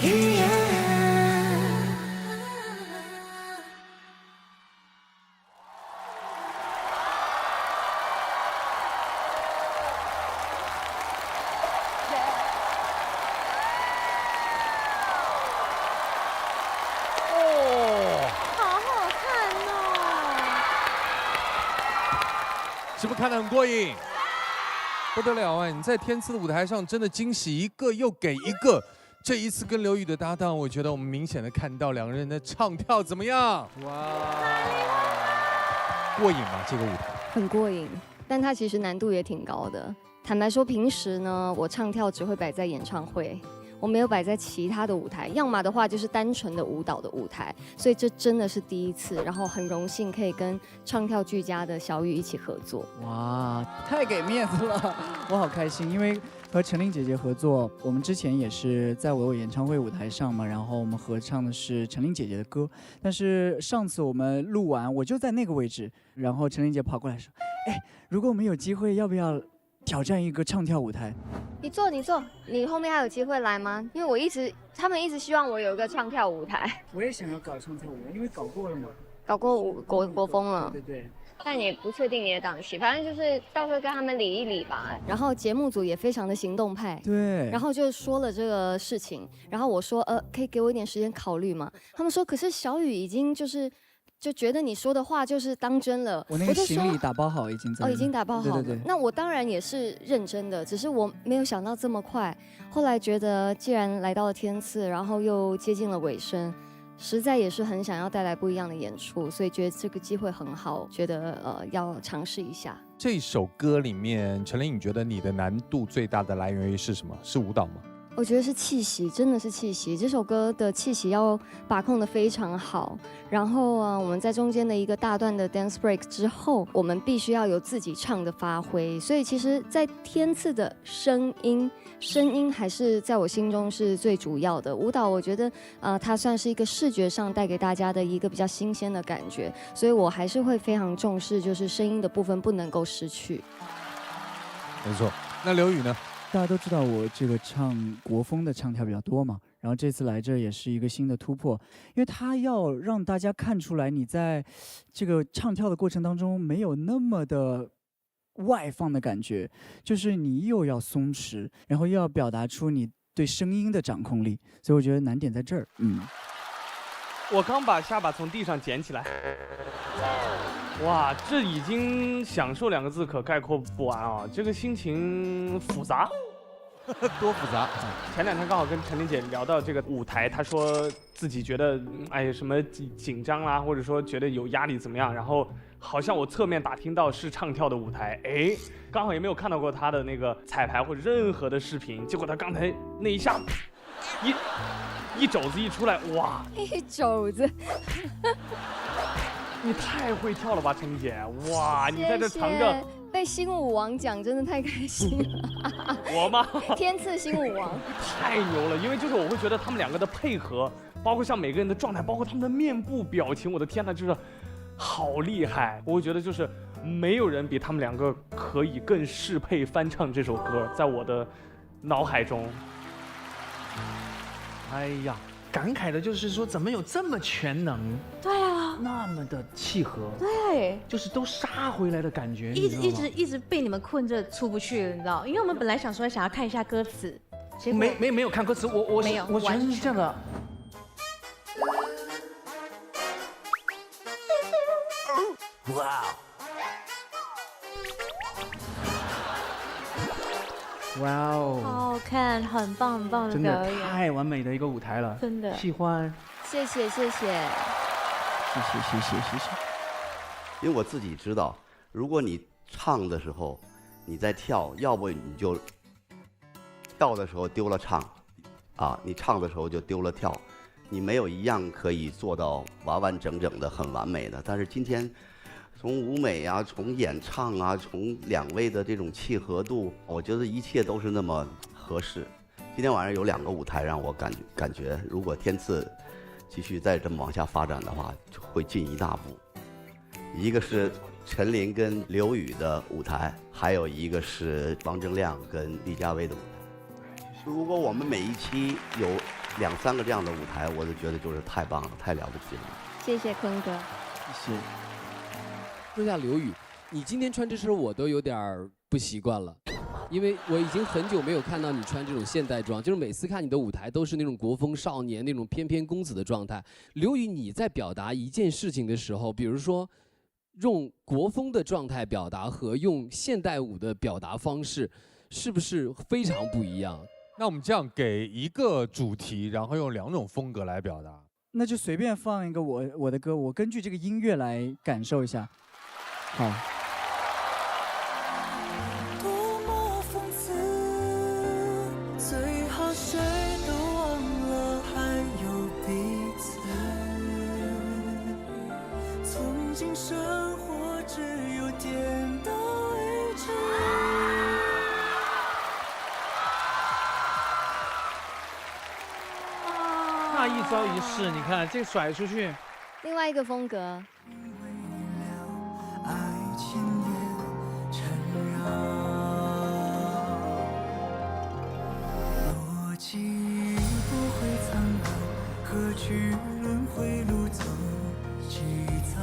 预言。好好看哦！是不是看得很过瘾？不得了啊！你在天赐的舞台上真的惊喜一个又给一个。这一次跟刘宇的搭档，我觉得我们明显的看到两个人的唱跳怎么样？哇，过瘾吗？这个舞台很过瘾，但它其实难度也挺高的。坦白说，平时呢，我唱跳只会摆在演唱会。我没有摆在其他的舞台，要么的话就是单纯的舞蹈的舞台，所以这真的是第一次，然后很荣幸可以跟唱跳俱佳的小雨一起合作。哇，太给面子了，我好开心，因为和陈琳姐姐合作，我们之前也是在我有演唱会舞台上嘛，然后我们合唱的是陈琳姐姐的歌，但是上次我们录完，我就在那个位置，然后陈琳姐跑过来说，哎，如果我们有机会，要不要挑战一个唱跳舞台？你坐，你后面还有机会来吗？因为他们一直希望我有一个唱跳舞台。我也想要搞唱跳舞，因为搞过了嘛。搞过国风了。对对。但也不确定你的档期，反正就是到时候跟他们理一理吧。然后节目组也非常的行动派，对。然后就说了这个事情，然后我说可以给我一点时间考虑吗？他们说可是小雨已经就觉得你说的话就是当真了。我那个行李打包好已经在。已经打包好了。对。那我当然也是认真的，只是我没有想到这么快。后来觉得既然来到了天赐，然后又接近了尾声。实在也是很想要带来不一样的演出，所以觉得这个机会很好，觉得要尝试一下。这首歌里面，陈琳，你觉得你的难度最大的来源于是什么？是舞蹈吗？我觉得是气息，真的是气息。这首歌的气息要把控得非常好。然后我们在中间的一个大段的 dance break 之后，我们必须要有自己唱的发挥。所以其实，在天赐的声音还是在我心中是最主要的。舞蹈我觉得它算是一个视觉上带给大家的一个比较新鲜的感觉，所以我还是会非常重视，就是声音的部分不能够失去。没错。那刘宇呢？大家都知道我这个唱国风的唱跳比较多嘛，然后这次来这也是一个新的突破，因为它要让大家看出来你在这个唱跳的过程当中没有那么的外放的感觉，就是你又要松弛，然后又要表达出你对声音的掌控力，所以我觉得难点在这儿。我刚把下巴从地上捡起来，哇，这已经享受2个字可概括不完啊！这个心情复杂，多复杂。前2天刚好跟陈琳姐聊到这个舞台，她说自己觉得什么紧张啦，或者说觉得有压力怎么样，然后好像我侧面打听到是唱跳的舞台，刚好也没有看到过她的那个彩排或者任何的视频，结果她刚才那一下，一肘子一出来，哇！一肘子。你太会跳了吧，程姐！哇，你在这藏着。被新舞王奖真的太开心了。我吗？天赐新舞王。太牛了，因为就是我会觉得他们两个的配合，包括像每个人的状态，包括他们的面部表情，我的天呐，就是好厉害！我会觉得就是没有人比他们两个可以更适配翻唱这首歌，在我的脑海中。哎呀，感慨的就是说，怎么有这么全能？对啊，那么的契合，对，就是都杀回来的感觉，一直被你们困着出不去了，你知道？因为我们本来想说想要看一下歌词，结果没有看歌词，我全是这样的。哇！哇哦！好好看，很棒很棒的表演，真的太完美的一个舞台了，真的喜欢。谢谢。因为我自己知道，如果你唱的时候你在跳，要不你就跳的时候丢了唱，啊，你唱的时候就丢了跳，你没有一样可以做到完完整整的很完美的。但是今天从舞美啊，从演唱啊，从两位的这种契合度，我觉得一切都是那么合适。今天晚上有2个舞台让我感觉，如果天赐继续再这么往下发展的话，就会进一大步。一个是陈琳跟刘宇的舞台，还有一个是王铮亮跟李佳薇的舞台。如果我们每一期有2、3个这样的舞台，我就觉得就是太棒了，太了不起了。谢谢坤哥。谢谢。说一下刘宇，你今天穿这身我都有点不习惯了，因为我已经很久没有看到你穿这种现代装，就是每次看你的舞台都是那种国风少年、那种翩翩公子的状态。刘宇，你在表达一件事情的时候，比如说用国风的状态表达和用现代舞的表达方式，是不是非常不一样？那我们这样给一个主题，然后用2种风格来表达。那就随便放一个我的歌，我根据这个音乐来感受一下。好。多么讽刺，最好谁都忘了还有彼此。从今生活只有点到为止。那一招一式，你看这甩出去。另外一个风格。若记忆不会苍老，何惧轮回路走几遭？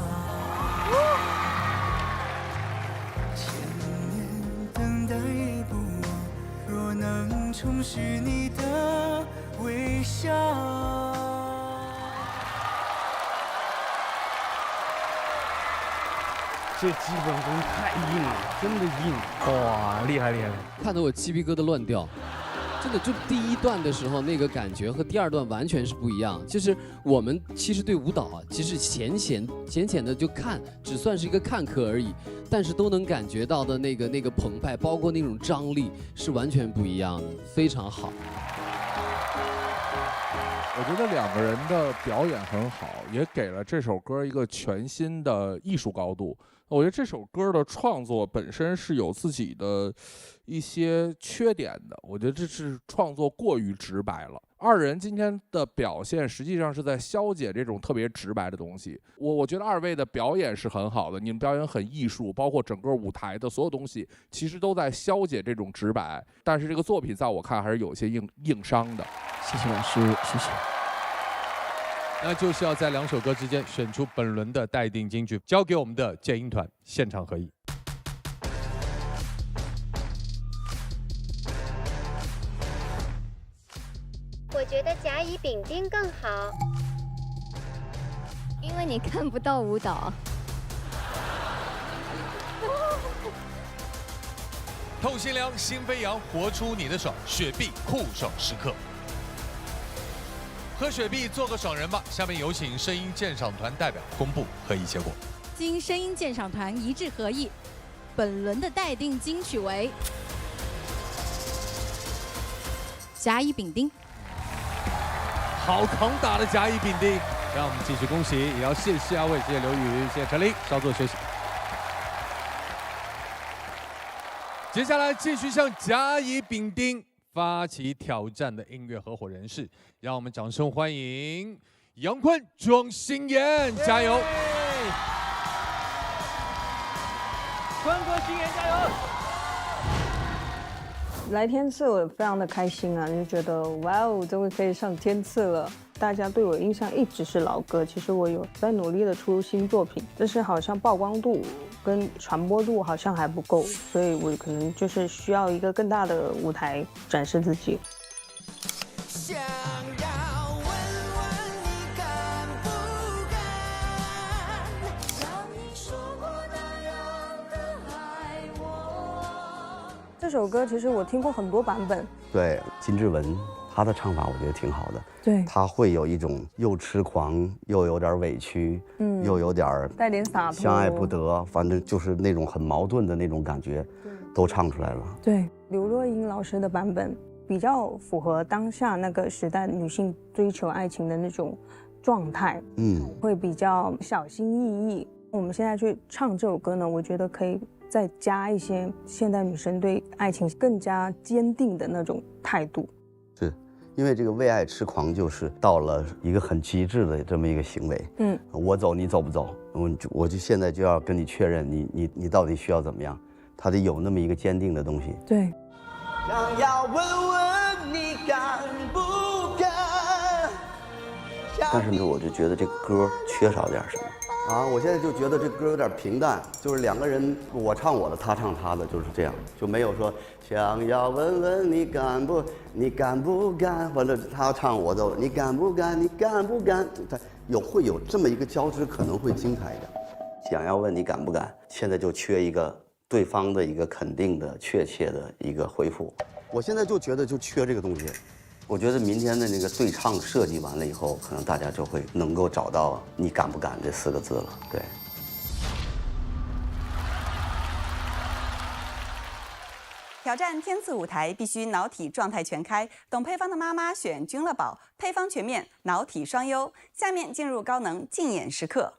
千年等待也不忘，若能重拾你的微笑。这基本功太硬了，真的硬！哇，厉害！看得我鸡皮疙瘩乱掉。真的，就第1段的时候那个感觉和第2段完全是不一样。就是我们其实对舞蹈啊，其实浅浅的就看，只算是一个看客而已。但是都能感觉到的那个澎湃，包括那种张力，是完全不一样的，非常好。我觉得2个人的表演很好，也给了这首歌一个全新的艺术高度。我觉得这首歌的创作本身是有自己的一些缺点的，我觉得这是创作过于直白了。2人今天的表现实际上是在消解这种特别直白的东西。我觉得2位的表演是很好的，你们表演很艺术，包括整个舞台的所有东西，其实都在消解这种直白。但是这个作品在我看还是有些硬伤的。谢谢老师，谢谢。那就是要在2首歌之间选出本轮的待定金曲，交给我们的剑鹰团现场合一。我觉得甲乙丙丁更好，因为你看不到舞蹈。透心凉，心飞扬，活出你的爽，雪碧酷爽时刻。和雪碧做个爽人吧！下面有请声音鉴赏团代表公布合议结果。经声音鉴赏团一致合议，本轮的待定金曲为甲乙丙丁。好扛打的甲乙丙丁。让我们继续恭喜，也要谢谢阿伟，谢谢刘宇，谢谢陈琳，稍作休息。接下来继续向甲乙丙丁发起挑战的音乐合伙人是，让我们掌声欢迎杨坤、庄心妍，加油！坤哥、心妍加油！来天赐我非常的开心啊，就觉得哇哦，终于可以上天赐了。大家对我印象一直是老歌，其实我有在努力的出新作品，但是好像曝光度跟传播度好像还不够，所以我可能就是需要一个更大的舞台展示自己。想要问问你敢不敢，像你说过那样的爱我。这首歌其实我听过很多版本，对，金志文他的唱法我觉得挺好的，对，他会有一种又痴狂又有点委屈，又有点带点洒脱，相爱不得，反正就是那种很矛盾的那种感觉，都唱出来了。对，刘若英老师的版本比较符合当下那个时代女性追求爱情的那种状态，会比较小心翼翼。我们现在去唱这首歌呢，我觉得可以再加一些现代女生对爱情更加坚定的那种态度。是，因为这个为爱痴狂就是到了一个很极致的这么一个行为。我走你走不走？我就现在就要跟你确认你到底需要怎么样？他得有那么一个坚定的东西。对。想要问问你敢不敢？但是呢，我就觉得这个歌缺少点什么。我现在就觉得这歌有点平淡，就是两个人我唱我的，他唱他的，就是这样，就没有说想要问问你敢不敢，或者他唱我的，你敢不敢，他会有这么一个交织，可能会精彩一点。想要问你敢不敢，现在就缺一个对方的一个肯定的、确切的一个回复。我现在就觉得就缺这个东西。我觉得明天的那个对唱设计完了以后，可能大家就会能够找到“你敢不敢”这4个字了。对。挑战天赐舞台必须脑体状态全开，懂配方的妈妈选君乐宝，配方全面，脑体双优。下面进入高能竞演时刻。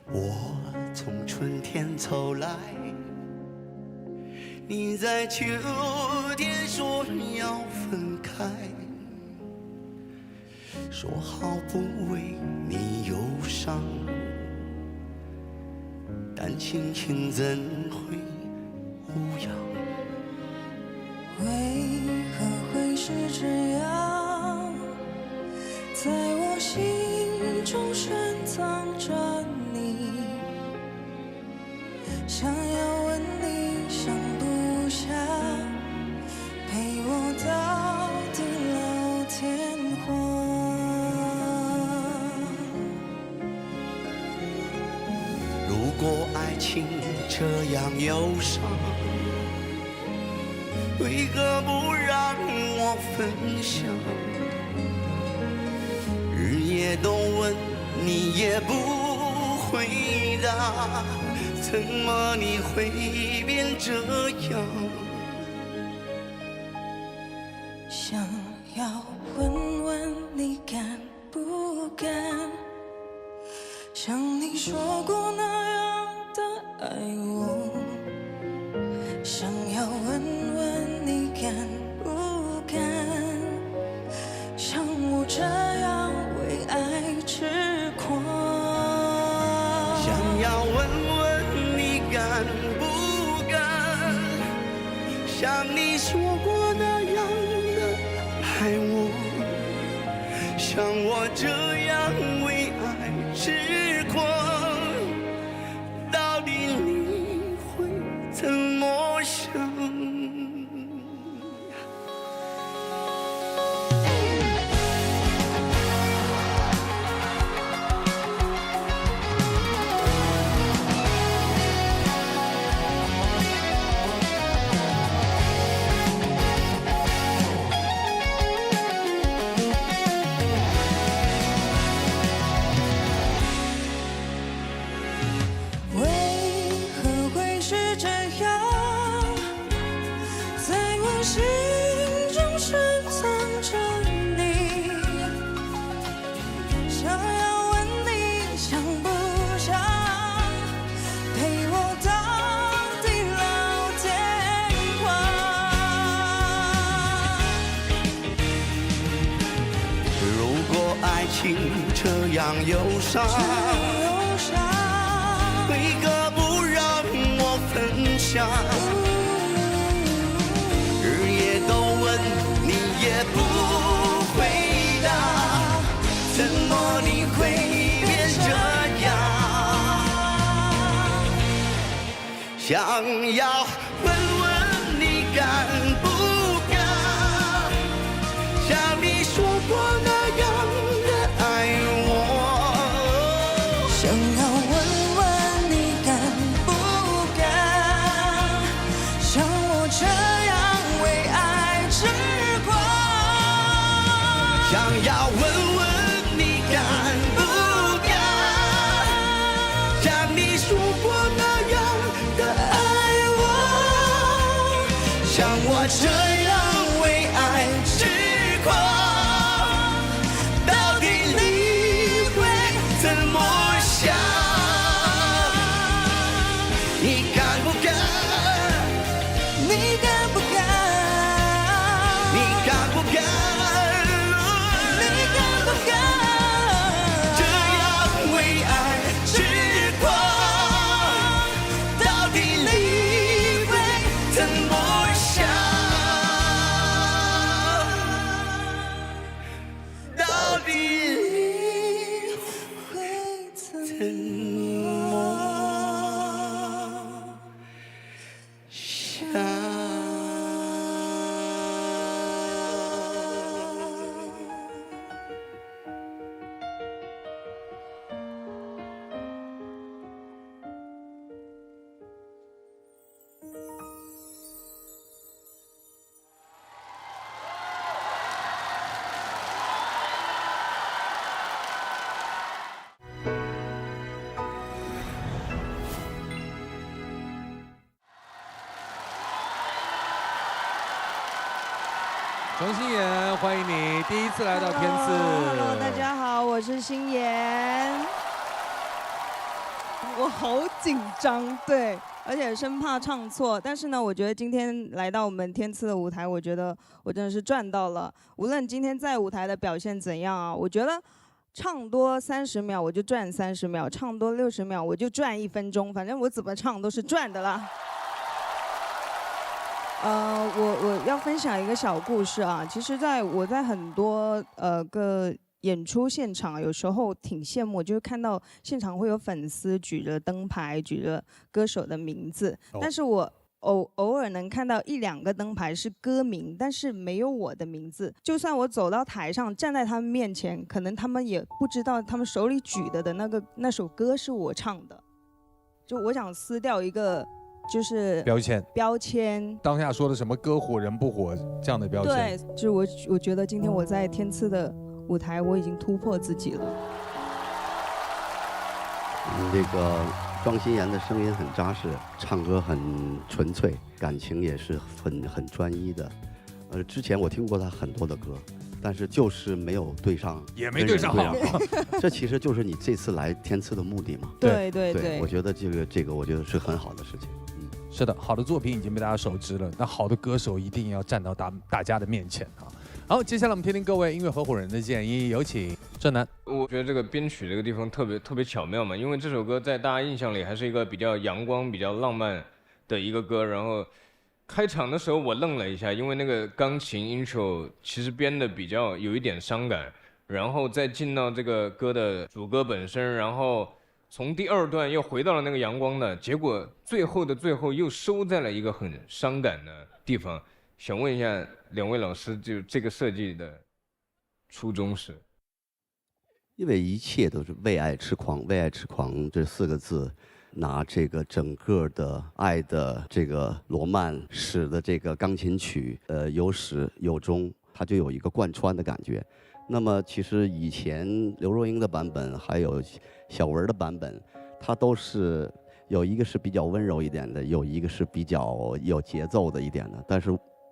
我从春天走来，你在秋天说要分开，说好不为你忧伤，但心情怎会无恙？为何会是这样？在我心中深藏着你，想要问你想不想陪我到地老天荒？如果爱情这样忧伤，为何不让我分享？日夜都问你也不回答，怎么你会变这样？想要问问你敢不敢，像你说过那样的爱我。想要问问你敢不敢，像我这样为爱痴狂。想要问问你敢不敢，像你说过那样的爱我，像我这样为爱痴狂，到底你会怎么想？忧伤，为何不让我分享？日夜都问你也不回答，怎么你会变这样？想要问问你敢不敢，像你说过那样的爱我。想要问问你敢不敢，像我这样为爱痴狂。想要问问你敢不敢，像你说过那样的爱我，像我这样为爱痴狂，到底你会怎么想？你敢不敢？你敢不敢？你敢不敢？你敢不敢？这样为爱痴狂，到底你会怎么想？到底你会怎么想？钟欣妍，欢迎你第一次来到天赐。Hello， 大家好，我是欣妍。我好紧张，对，而且生怕唱错。但是呢，我觉得今天来到我们天赐的舞台，我觉得我真的是赚到了。无论今天在舞台的表现怎样啊，我觉得唱多30秒我就赚30秒，唱多60秒我就赚1分钟，反正我怎么唱都是赚的啦。我要分享一个小故事啊。其实我在很多个演出现场，有时候挺羡慕，就是看到现场会有粉丝举着灯牌，举着歌手的名字，但是我偶尔能看到1、2个灯牌是歌名，但是没有我的名字。就算我走到台上，站在他们面前，可能他们也不知道他们手里举的那首歌是我唱的。就我想撕掉一个。就是标签，当下说的什么歌火人不火这样的标签，对，就是我觉得今天我在天赐的舞台，我已经突破自己了。这个庄心妍的声音很扎实，唱歌很纯粹，感情也是很专一的。之前我听过她很多的歌，但是就是没有对上，也没对上号。这其实就是你这次来天赐的目的嘛。对，我觉得这个我觉得是很好的事情。是的，好的作品已经被大家熟知了，那好的歌手一定要站到大家的面前啊！好，接下来我们听听各位音乐合伙人的建议，有请郑楠。我觉得这个编曲这个地方特别巧妙嘛，因为这首歌在大家印象里还是一个比较阳光、比较浪漫的一个歌。然后开场的时候我愣了一下，因为那个钢琴 intro 其实编的比较有一点伤感，然后再进到这个歌的主歌本身，然后从第2段又回到了那个阳光的，结果最后的最后又收在了一个很伤感的地方。想问一下2位老师，就这个设计的初衷是？因为一切都是为爱痴狂，为爱痴狂这4个字，拿这个整个的爱的这个罗曼史的这个钢琴曲，有始有终，它就有一个贯穿的感觉。那么其实以前刘若英的版本还有小文的版本，它都是有一个是比较温柔一点的，有一个是比较有节奏的一点的。但是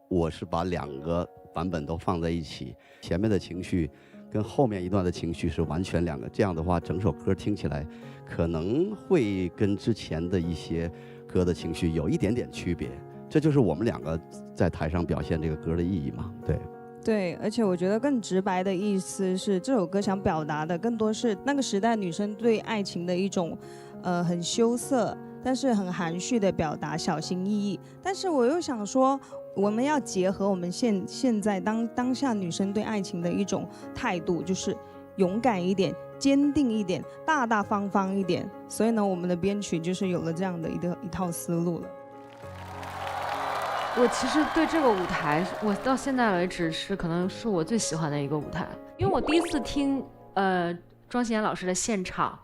我是把2个版本都放在一起，前面的情绪跟后面一段的情绪是完全2个，这样的话整首歌听起来可能会跟之前的一些歌的情绪有一点点区别。这就是我们2个在台上表现这个歌的意义嘛，对。对，而且我觉得更直白的意思是，这首歌想表达的更多是那个时代女生对爱情的一种，很羞涩，但是很含蓄的表达，小心翼翼。但是我又想说，我们要结合我们现在当下女生对爱情的一种态度，就是勇敢一点，坚定一点，大大方方一点。所以呢，我们的编曲就是有了这样的一套思路了。我其实对这个舞台，我到现在为止可能是我最喜欢的一个舞台，因为我第一次听庄心妍老师的现场，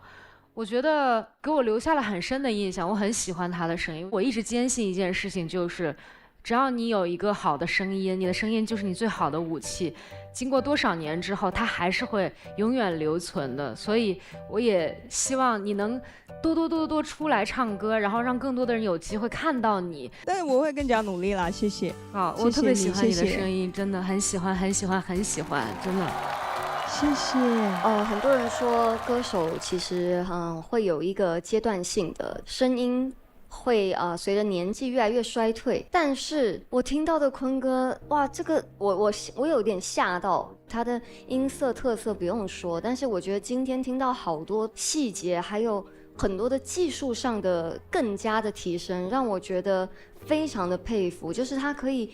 我觉得给我留下了很深的印象，我很喜欢她的声音。我一直坚信一件事情，就是只要你有一个好的声音，你的声音就是你最好的武器。经过多少年之后，它还是会永远留存的。所以我也希望你能多出来唱歌，然后让更多的人有机会看到你。但是我会更加努力啦，谢谢。好，我特别喜欢你的声音，真的很喜欢，真的。谢谢。很多人说歌手其实会有一个阶段性的声音。会随着年纪越来越衰退，但是我听到的坤哥，哇，这个我有点吓到，他的音色特色不用说，但是我觉得今天听到好多细节，还有很多的技术上的更加的提升，让我觉得非常的佩服，就是他可以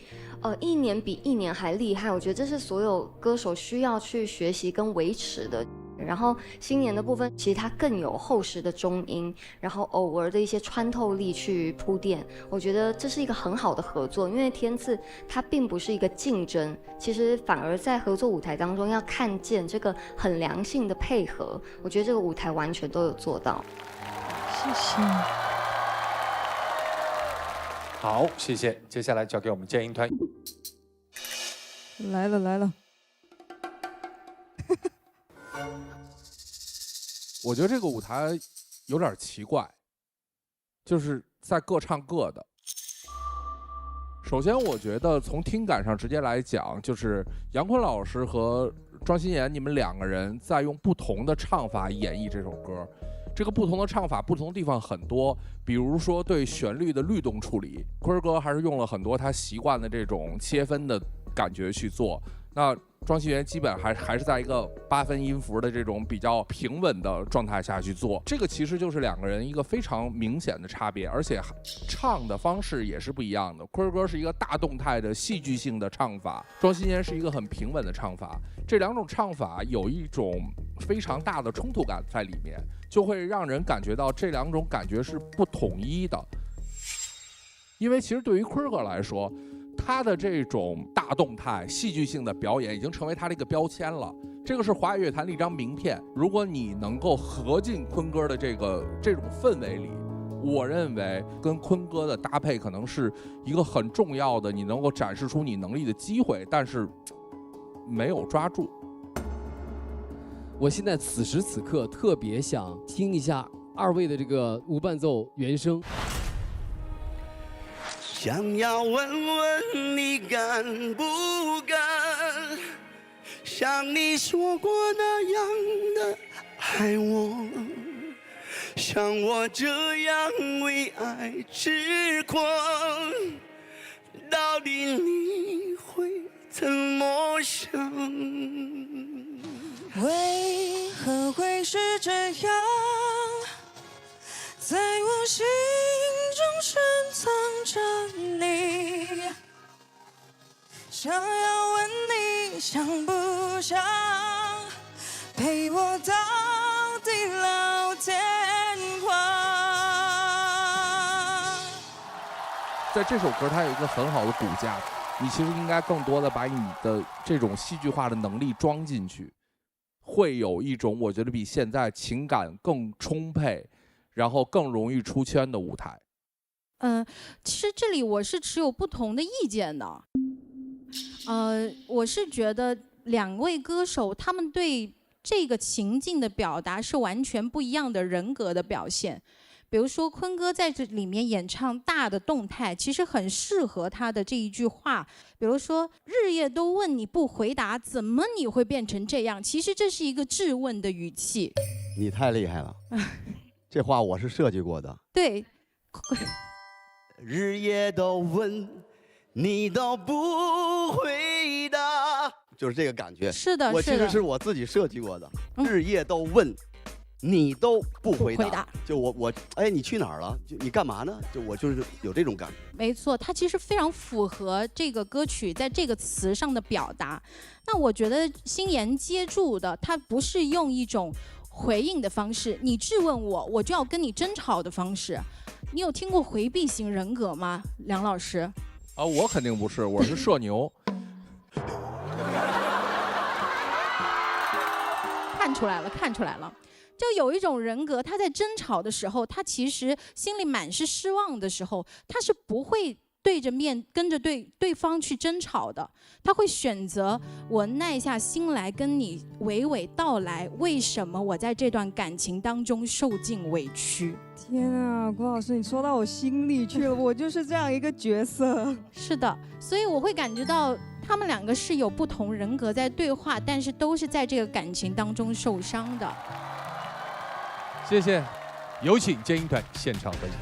一年比一年还厉害，我觉得这是所有歌手需要去学习跟维持的。然后新年的部分，其实它更有厚实的中音，然后偶尔的一些穿透力去铺垫，我觉得这是一个很好的合作。因为天赐它并不是一个竞争，其实反而在合作舞台当中要看见这个很良性的配合，我觉得这个舞台完全都有做到。谢谢。好，谢谢。接下来交给我们建音团。来了。我觉得这个舞台有点奇怪，就是在各唱各的。首先，我觉得从听感上直接来讲，就是杨坤老师和庄心妍你们两个人在用不同的唱法演绎这首歌。这个不同的唱法，不同的地方很多，比如说对旋律的律动处理，坤哥还是用了很多他习惯的这种切分的感觉去做。那庄心妍基本还是在一个8分音符的这种比较平稳的状态下去做，这个其实就是两个人一个非常明显的差别，而且唱的方式也是不一样的。坤哥是一个大动态的戏剧性的唱法，庄心妍是一个很平稳的唱法，这两种唱法有一种非常大的冲突感在里面，就会让人感觉到这两种感觉是不统一的。因为其实对于坤哥来说，他的这种大动态、戏剧性的表演已经成为他的一个标签了。这个是华语乐坛的一张名片。如果你能够合进坤哥的这种氛围里，我认为跟坤哥的搭配可能是一个很重要的，你能够展示出你能力的机会，但是没有抓住。我现在此时此刻特别想听一下二位的这个无伴奏原声。想要问问你敢不敢像你说过那样的爱我，像我这样为爱痴狂，到底你会怎么想？为何会是这样，在我心中深藏着你，想要问你想不想陪我到地老天荒。在这首歌它有一个很好的骨架，你其实应该更多的把你的这种戏剧化的能力装进去，会有一种我觉得比现在情感更充沛，然后更容易出圈的舞台。其实这里我是持有不同的意见的。我是觉得两位歌手他们对这个情境的表达是完全不一样的人格的表现。比如说坤哥在这里面演唱大的动态，其实很适合他的这一句话。比如说日夜都问你不回答，怎么你会变成这样？其实这是一个质问的语气。你太厉害了，这话我是设计过的。对。日夜都问你都不回答，就是这个感觉。是的，我其实是我自己设计过的，日夜都问。你都不回答，就我哎，你去哪儿了？就你干嘛呢？就我就是有这种感觉。没错，它其实非常符合这个歌曲在这个词上的表达。那我觉得心妍接住的，它不是用一种回应的方式，你质问我，我就要跟你争吵的方式。你有听过回避型人格吗，梁老师？啊，我肯定不是，我是社牛。看出来了，看出来了。就有一种人格，他在争吵的时候，他其实心里满是失望的时候，他是不会对着面跟着对方去争吵的，他会选择我耐下心来跟你娓娓道来，为什么我在这段感情当中受尽委屈。天啊，郭老师，你说到我心里去了，我就是这样一个角色。是的，所以我会感觉到他们两个是有不同人格在对话，但是都是在这个感情当中受伤的。谢谢，有请接音团现场分享。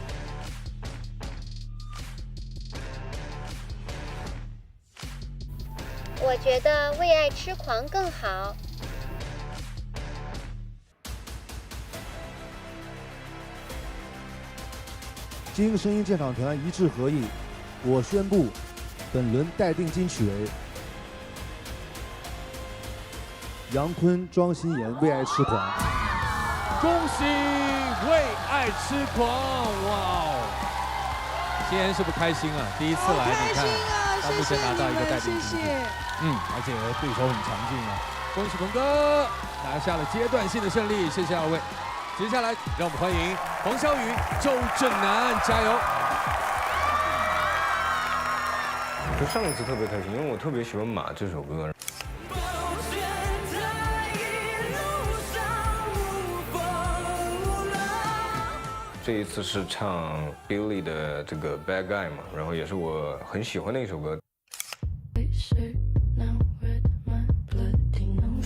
我觉得为爱痴狂更好。经声音鉴赏团一致合议，我宣布，本轮待定金曲为杨坤、庄心妍为爱痴狂。恭喜为爱痴狂！哇哦，心妍是不是开心啊？第一次来，你看，到目前拿到一个待定金曲，而且对手很强劲啊！恭喜鹏哥拿下了阶段性的胜利，谢谢二位。接下来让我们欢迎黄小雨、周震南，加油！就上一次特别开心，因为我特别喜欢《马》这首歌。这一次是唱 Billy 的这个 Bad Guy 嘛，然后也是我很喜欢的一首歌。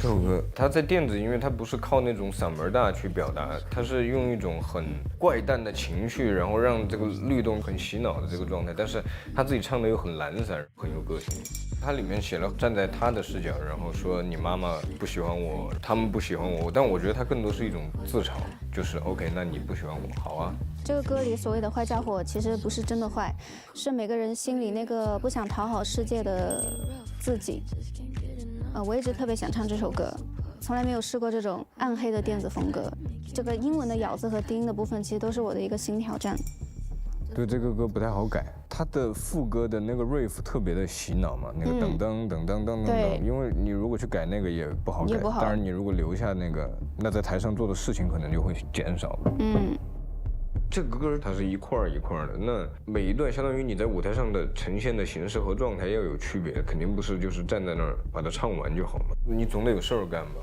这首歌它在电子音乐，它不是靠那种嗓门大去表达，它是用一种很怪诞的情绪，然后让这个律动很洗脑的这个状态，但是他自己唱的又很懒散，很有个性。它里面写了站在他的视角，然后说你妈妈不喜欢我，他们不喜欢我，但我觉得它更多是一种自嘲，就是 OK， 那你不喜欢我，好啊。这个歌里所谓的坏家伙，其实不是真的坏，是每个人心里那个不想讨好世界的自己。我一直特别想唱这首歌，从来没有试过这种暗黑的电子风格。这个英文的咬字和低音的部分，其实都是我的一个新挑战。对，这个歌不太好改，它的副歌的那个 riff 特别的洗脑嘛，那个噔噔噔噔噔噔，因为你如果去改那个也不好改，当然你如果留下那个，那在台上做的事情可能就会减少。这个歌它是一块一块的，那每一段相当于你在舞台上的呈现的形式和状态要有区别，肯定不是就是站在那儿把它唱完就好嘛，你总得有事儿干吧，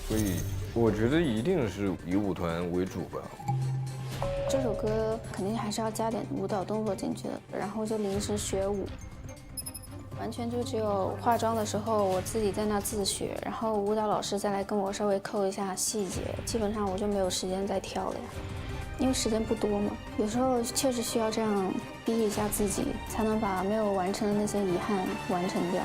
所以我觉得一定是以舞团为主吧。这首歌肯定还是要加点舞蹈动作进去的，然后就临时学舞，完全就只有化妆的时候我自己在那自学，然后舞蹈老师再来跟我稍微扣一下细节，基本上我就没有时间再跳了呀，因为时间不多嘛。有时候确实需要这样逼一下自己，才能把没有完成的那些遗憾完成掉。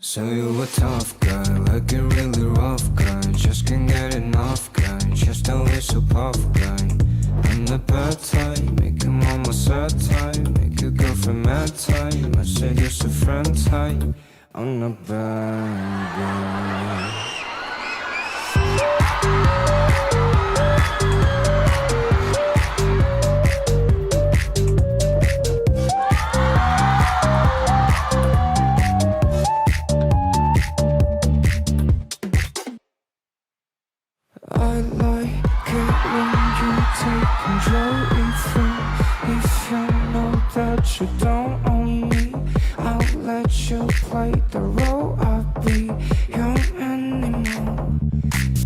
So you a tough guy, like a really rough guy. Just can't get enough guy, just always so puff guy. I'm the bad type, make your mama sad type, make your girlfriend mad type. I said you're a friend type, I'm the bad guy. I like it when you take control, even if you know that you don't own me. I'll let you play the role. I'll be your animal.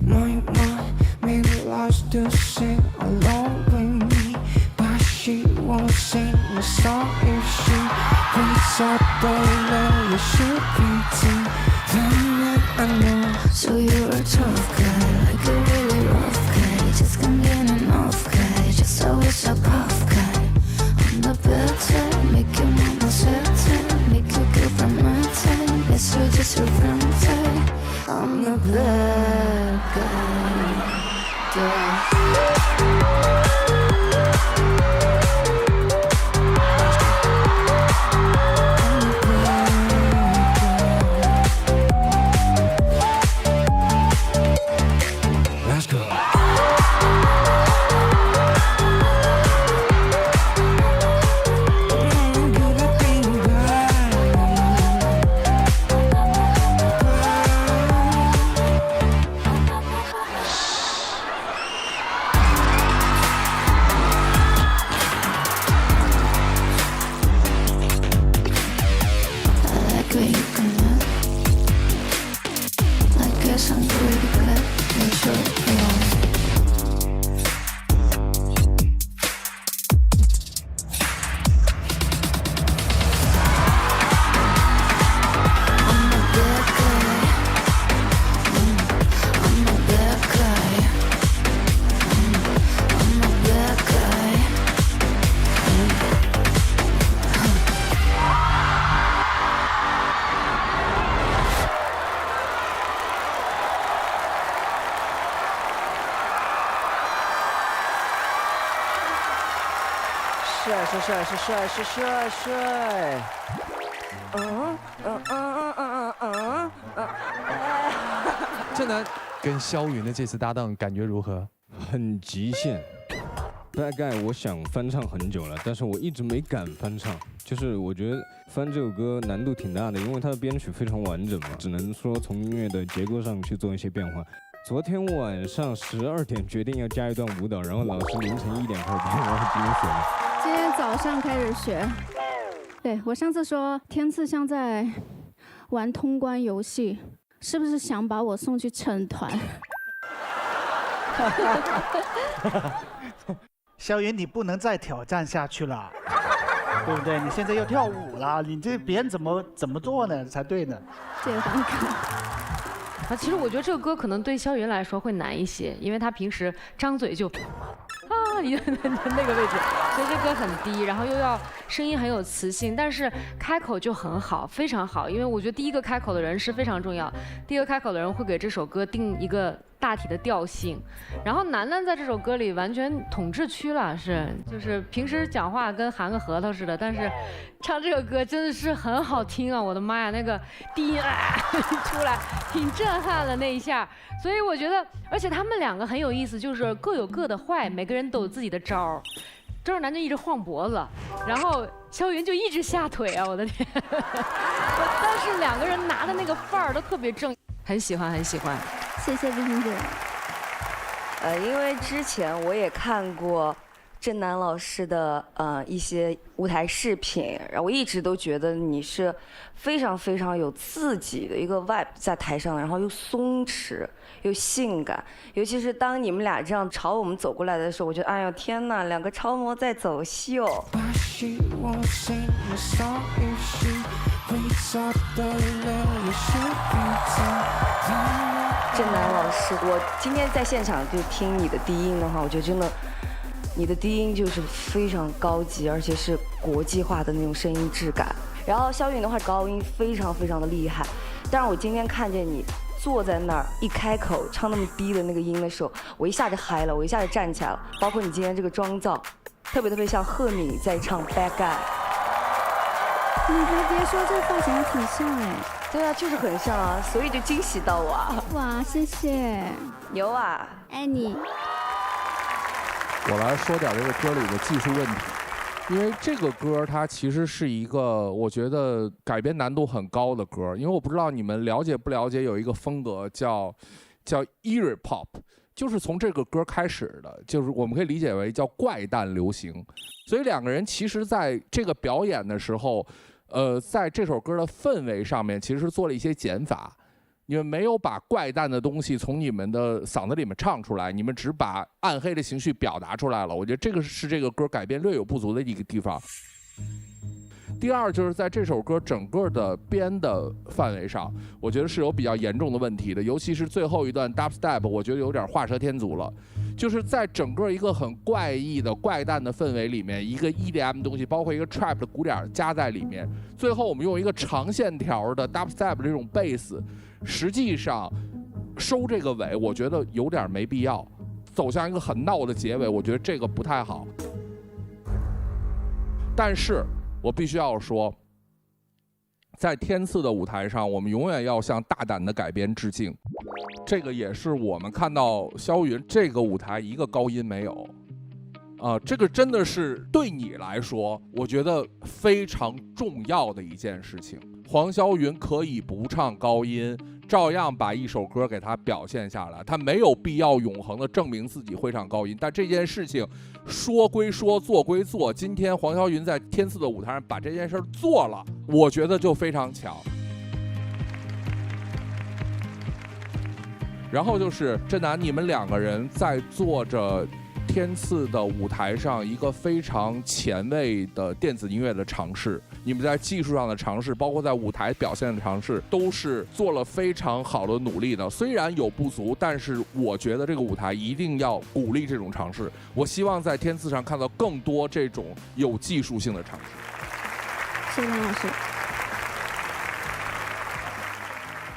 My mind may lost to sing along with me, but she won't sing a song if she waits up the love. You should be too. Then I know. So you're a tough guy, like a really rough guy. Just can't get enough guy, just always a puff guy. I'm the bad type, make your mama sad type, make your girlfriend my type. Guess you're just a friend type. I'm the bad guy. Yeah.帅！郑楠跟肖云的这次搭档感觉如何？很极限。大概我想翻唱很久了，但是我一直没敢翻唱。就是我觉得翻这首歌难度挺大的，因为它的编曲非常完整嘛，只能说从音乐的结构上去做一些变化。昨天晚上12点决定要加一段舞蹈，然后老师凌晨1点开始编，然后今天学的。今天早上开始学。对，我上次说天赐像在玩通关游戏，是不是想把我送去成团？肖云，你不能再挑战下去了，对不对？你现在要跳舞了，你这别人怎么做呢才对呢？这个很可啊，其实我觉得这个歌可能对肖云来说会难一些，因为他平时张嘴就那个位置，所以这歌很低，然后又要声音很有磁性，但是开口就很好，非常好。因为我觉得第一个开口的人是非常重要，第一个开口的人会给这首歌定一个大体的调性。然后楠楠在这首歌里完全统治区了，就是平时讲话跟含个核桃似的，但是唱这个歌真的是很好听啊！我的妈呀，那个低音出来挺震撼的那一下。所以我觉得，而且他们两个很有意思，就是各有各的坏，每个人都有自己的招儿。周震南就一直晃脖子，然后肖云就一直下腿啊！我的天，但是两个人拿的那个范儿都特别正，很喜欢，很喜欢。谢谢冰冰姐。因为之前我也看过郑楠老师的一些舞台视频，然后我一直都觉得你是非常非常有自己的一个 vibe 在台上，然后又松弛又性感，尤其是当你们俩这样朝我们走过来的时候，我觉得哎呦天哪，两个超模在走秀。郑楠老师，我今天在现场就听你的低音的话，我觉得真的。你的低音就是非常高级，而且是国际化的那种声音质感。然后肖云的话，高音非常非常的厉害。但是我今天看见你坐在那儿，一开口唱那么低的那个音的时候，我一下就嗨了，我一下就站起来了。包括你今天这个妆造，特别像赫敏在唱《Bad Guy》。你还别说，这发型还挺像哎。对啊，就是很像啊，所以就惊喜到我啊。哇，谢谢。牛啊！爱你。我来说点这个歌里的技术问题，因为这个歌它其实是一个我觉得改编难度很高的歌，因为我不知道你们了解不了解有一个风格叫 Eerie Pop，就是从这个歌开始的，就是我们可以理解为叫怪诞流行。所以两个人其实在这个表演的时候，在这首歌的氛围上面其实是做了一些减法。你们没有把怪诞的东西从你们的嗓子里面唱出来，你们只把暗黑的情绪表达出来了。我觉得这个是这个歌改编略有不足的一个地方。第二就是在这首歌整个的编的范围上，我觉得是有比较严重的问题的，尤其是最后一段 dubstep， 我觉得有点画蛇添足了。就是在整个一个很怪异的怪诞的氛围里面，一个 EDM 的东西，包括一个 trap 的鼓点加在里面，最后我们用一个长线条的 dubstep 的这种贝斯，实际上收这个尾，我觉得有点没必要，走向一个很闹的结尾，我觉得这个不太好。但是我必须要说，在天赐的舞台上，我们永远要向大胆的改编致敬。这个也是我们看到肖云这个舞台一个高音没有，这个真的是对你来说，我觉得非常重要的一件事情。黄霄云可以不唱高音，照样把一首歌给他表现下来，他没有必要永恒的证明自己会唱高音。但这件事情说归说，做归做，今天黄霄云在天赐的舞台上把这件事做了，我觉得就非常强。然后就是郑楠，你们两个人在做着天赐的舞台上一个非常前卫的电子音乐的尝试，你们在技术上的尝试，包括在舞台表现的尝试，都是做了非常好的努力的。虽然有不足，但是我觉得这个舞台一定要鼓励这种尝试。我希望在天赐上看到更多这种有技术性的尝试。谢谢张老师。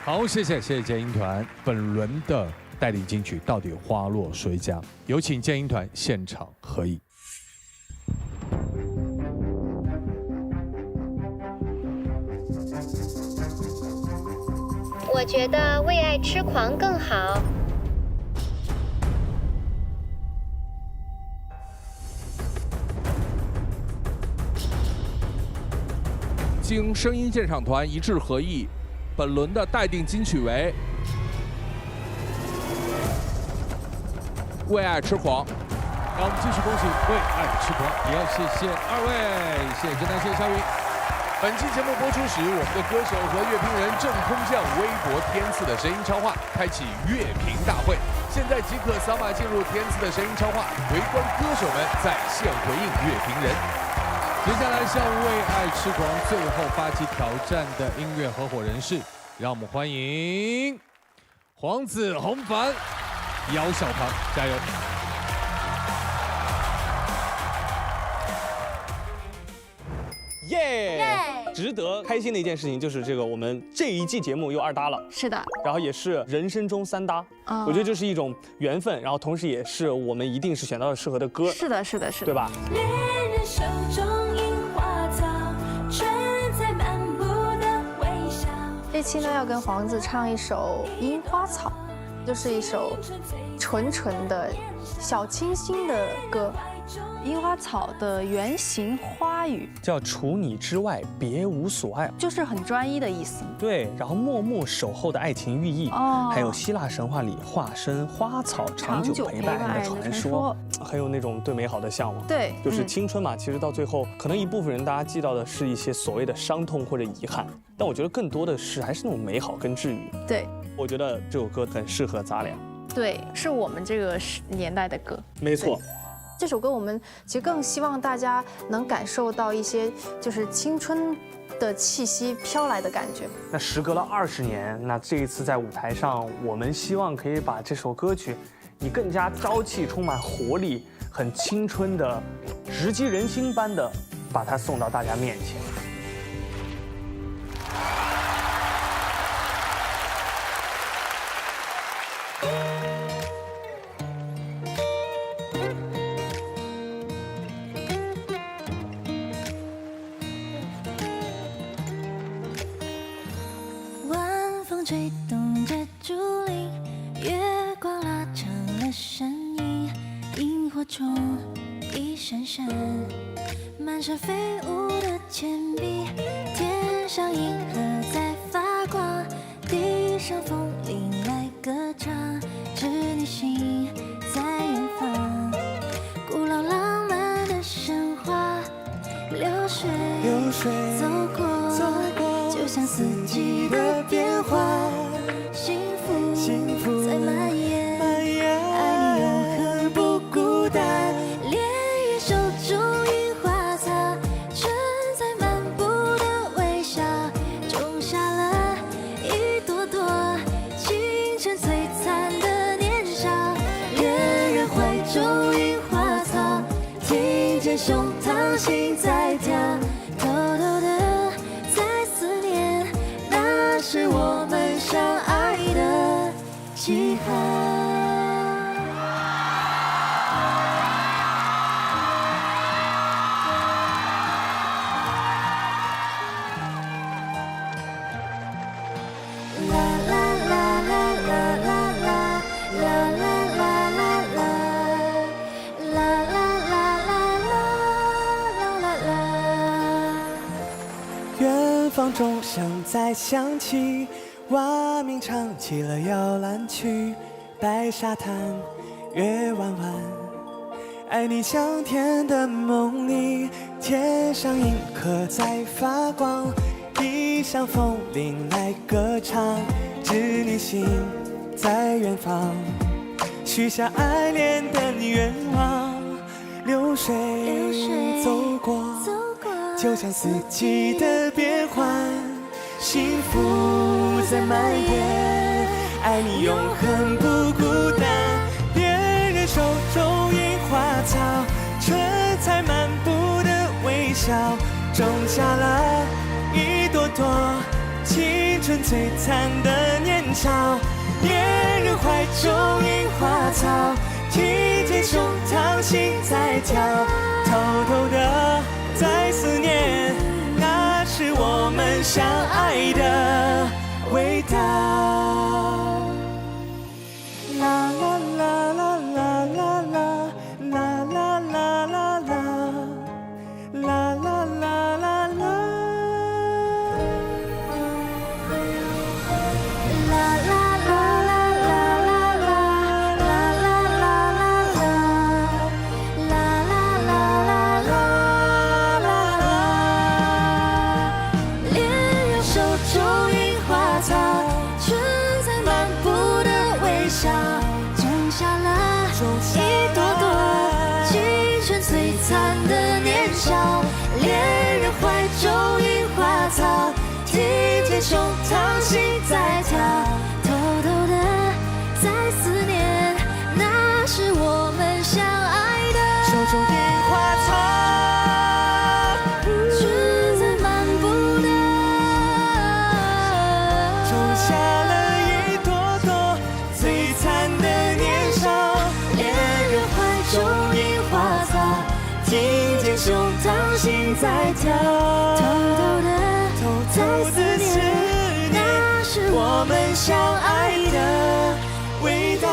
好，谢谢剑鹰团。本轮的带领金曲到底花落谁家？有请剑鹰团现场合影。我觉得为爱痴狂更好。经声音鉴赏团一致合议，本轮的待定金曲为《为爱痴狂》。让我们继续恭喜《为爱痴狂》，也要谢谢二位，谢谢郑楠，谢谢肖云。本期节目播出时，我们的歌手和乐评人正空降微博天赐的声音超话，开启乐评大会。现在即可扫码进入天赐的声音超话，围观歌手们在线回应乐评人。接下来向为爱痴狂最后发起挑战的音乐合伙人是，让我们欢迎黄子弘凡、姚小棠，加油！耶！值得开心的一件事情就是这个，我们这一季节目又2搭了。是的，然后也是人生中3搭，我觉得这是一种缘分，然后同时也是我们一定是选到了适合的歌。是的，是的，是的，对吧？恋人手中樱花草，春在漫步的微笑。这期呢要跟黄子唱一首《樱花草》，就是一首纯纯的小清新的歌。樱花草的原型花语叫除你之外别无所爱，就是很专一的意思。对，然后默默守候的爱情寓意，还有希腊神话里化身花草长久陪伴爱人的传说，很有那种对美好的向往。对，就是青春嘛，其实到最后，可能一部分人大家记到的是一些所谓的伤痛或者遗憾，但我觉得更多的是还是那种美好跟治愈。对，我觉得这首歌很适合咱俩。对，是我们这个年代的歌。没错。这首歌我们其实更希望大家能感受到一些就是青春的气息飘来的感觉。那时隔了20年，那这一次在舞台上，我们希望可以把这首歌曲以更加朝气、充满活力、很青春的、直击人心般的把它送到大家面前。吹动着竹林，月光拉长了身影，萤火虫一闪闪，满山飞舞的铅笔，天上银河在发光，地上风铃来歌唱，致你心流水走过，就像四季的变化，幸福在蔓延，爱你永恒不孤单。恋人手中樱花草，春在漫步的微笑，种下了一朵朵青春璀璨的年少。恋人怀中樱花草，听见胸膛心在跳，偷偷的在思念，那是我们相爱的记号。远方钟声在响起，蛙鸣唱起了摇篮曲，白沙滩月弯弯，爱你香甜的梦里，天上银河在发光，地上风铃来歌唱，织女星在远方，许下爱恋的愿望。流水走过，就像四季的变换，幸福在蔓延，爱你永恒不孤单。恋人手中樱花草，春在漫步的微笑，种下了一朵朵青春璀璨的年少。恋人怀中樱花草，听见胸膛心在跳，偷偷的在思念，那是我们相爱的味道。啦啦啦啦啦啦啦啦啦啦啦啦啦啦啦啦啦。一朵朵青春璀璨的年少，恋人怀中樱花草，听见胸膛心在跳，偷偷的在思念，那是我们相爱的手中樱花草，春在漫步的种下了一朵朵璀璨的年少。中樱花草，听见胸膛心在跳，偷偷的在思念，那是我们相爱的味道。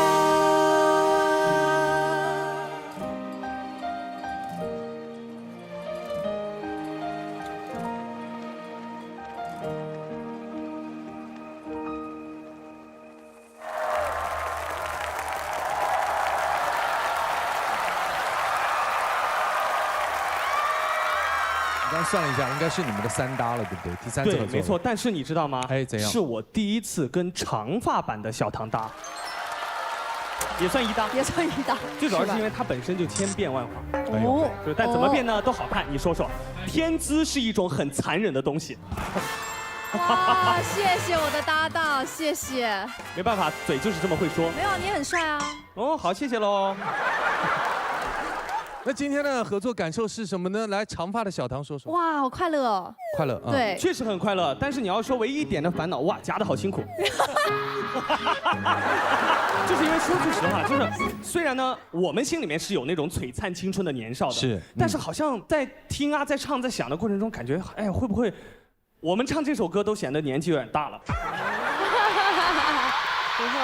刚算了一下，应该是你们的3搭了，对不对？第3次合作。对，没错。但是你知道吗？哎，怎样？是我第一次跟长发版的小唐搭，也算一搭，也算一搭。最主要是因为它本身就千变万化。哦。对，但怎么变呢？都好看。你说说，天资是一种很残忍的东西。哇，谢谢我的搭档，谢谢。没办法，嘴就是这么会说。没有，你很帅啊。哦，好，谢谢喽。那今天的合作感受是什么呢？来，长发的小唐说说。哇，好快乐哦！快乐，对，确实很快乐。但是你要说唯一一点的烦恼，哇，夹得好辛苦。就是因为说句实话，就是虽然呢，我们心里面是有那种璀璨青春的年少的，是，但是好像在听啊，在唱，在想的过程中，感觉，哎呀，会不会我们唱这首歌都显得年纪有点大了？不会。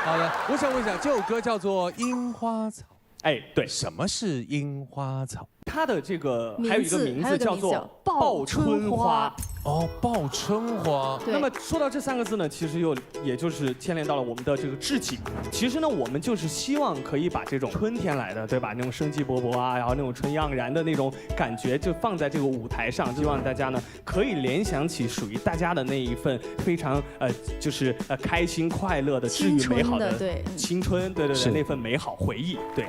好的，我想问一下，这首歌叫做《樱花草》。哎，对，什么是樱花草？它的这个还有一个名字叫做报春花。哦，报春花。那么说到这3个字呢，其实也就是牵连到了我们的这个志气。其实呢，我们就是希望可以把这种春天来的，对吧？那种生机勃勃啊，然后那种春意盎然的那种感觉，就放在这个舞台上，希望大家呢可以联想起属于大家的那一份非常就是开心快乐的、治愈美好的青春，对，那份美好回忆，对。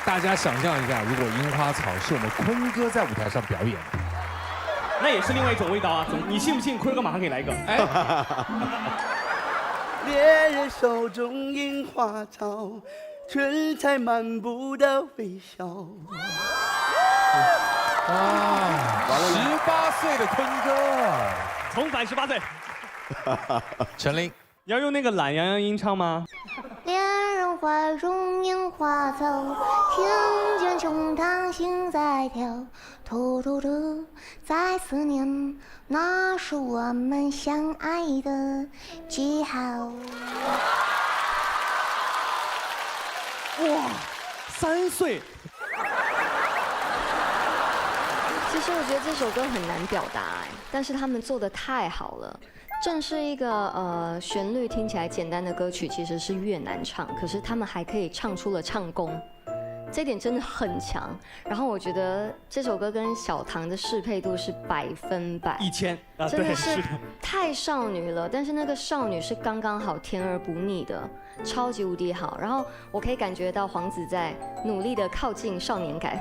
大家想象一下，如果樱花草是我们坤哥在舞台上表演的，那也是另外一种味道啊！你信不信？坤哥马上给你来一个。哎，恋人手中樱花草，春彩满布的微笑。哇，18岁的坤哥，重返18岁。陈琳，你要用那个懒洋洋音唱吗？恋人怀中樱花草，听见胸膛心在跳，偷偷的在思念，那是我们相爱的记号。哇，3岁。其实我觉得这首歌很难表达但是他们做得太好了。正是一个旋律听起来简单的歌曲，其实是越难唱，可是他们还可以唱出了唱功，这点真的很强。然后我觉得这首歌跟小唐的适配度是100%，1000，真的是太少女了。但是那个少女是刚刚好，甜而不腻的，超级无敌好。然后我可以感觉到黄子在努力的靠近少年感，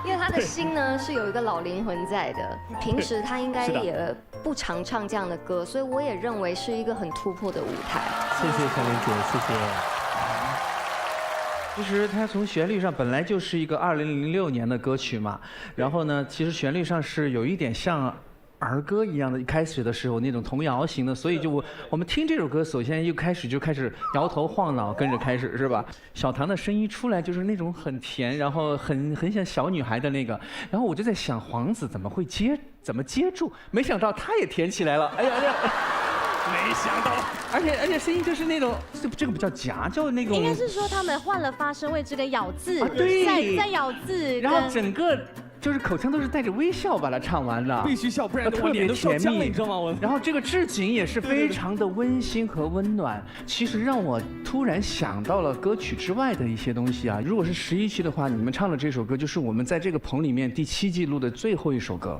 因为他的心呢是有一个老灵魂在的。平时他应该也不常唱这样的歌，所以我也认为是一个很突破的舞台。谢谢小玲姐，谢谢。其实它从旋律上本来就是一个2006年的歌曲嘛，然后呢，其实旋律上是有一点像儿歌一样的，一开始的时候那种童谣型的，所以就我们听这首歌，首先一开始就开始摇头晃脑，跟着开始是吧？小唐的声音出来就是那种很甜，然后很像小女孩的那个，然后我就在想黄子怎么接住，没想到他也甜起来了，哎呀。没想到，而且声音就是那种，这个不叫夹，叫那种。应该是说他们换了发声位置跟咬字，对，在咬字，然后整个就是口腔都是带着微笑把它唱完的，必须笑，不然特别甜蜜，你知道吗？然后这个置景也是非常的温馨和温暖，其实让我突然想到了歌曲之外的一些东西啊。如果是11期的话，你们唱的这首歌就是我们在这个棚里面第7季录的最后一首歌。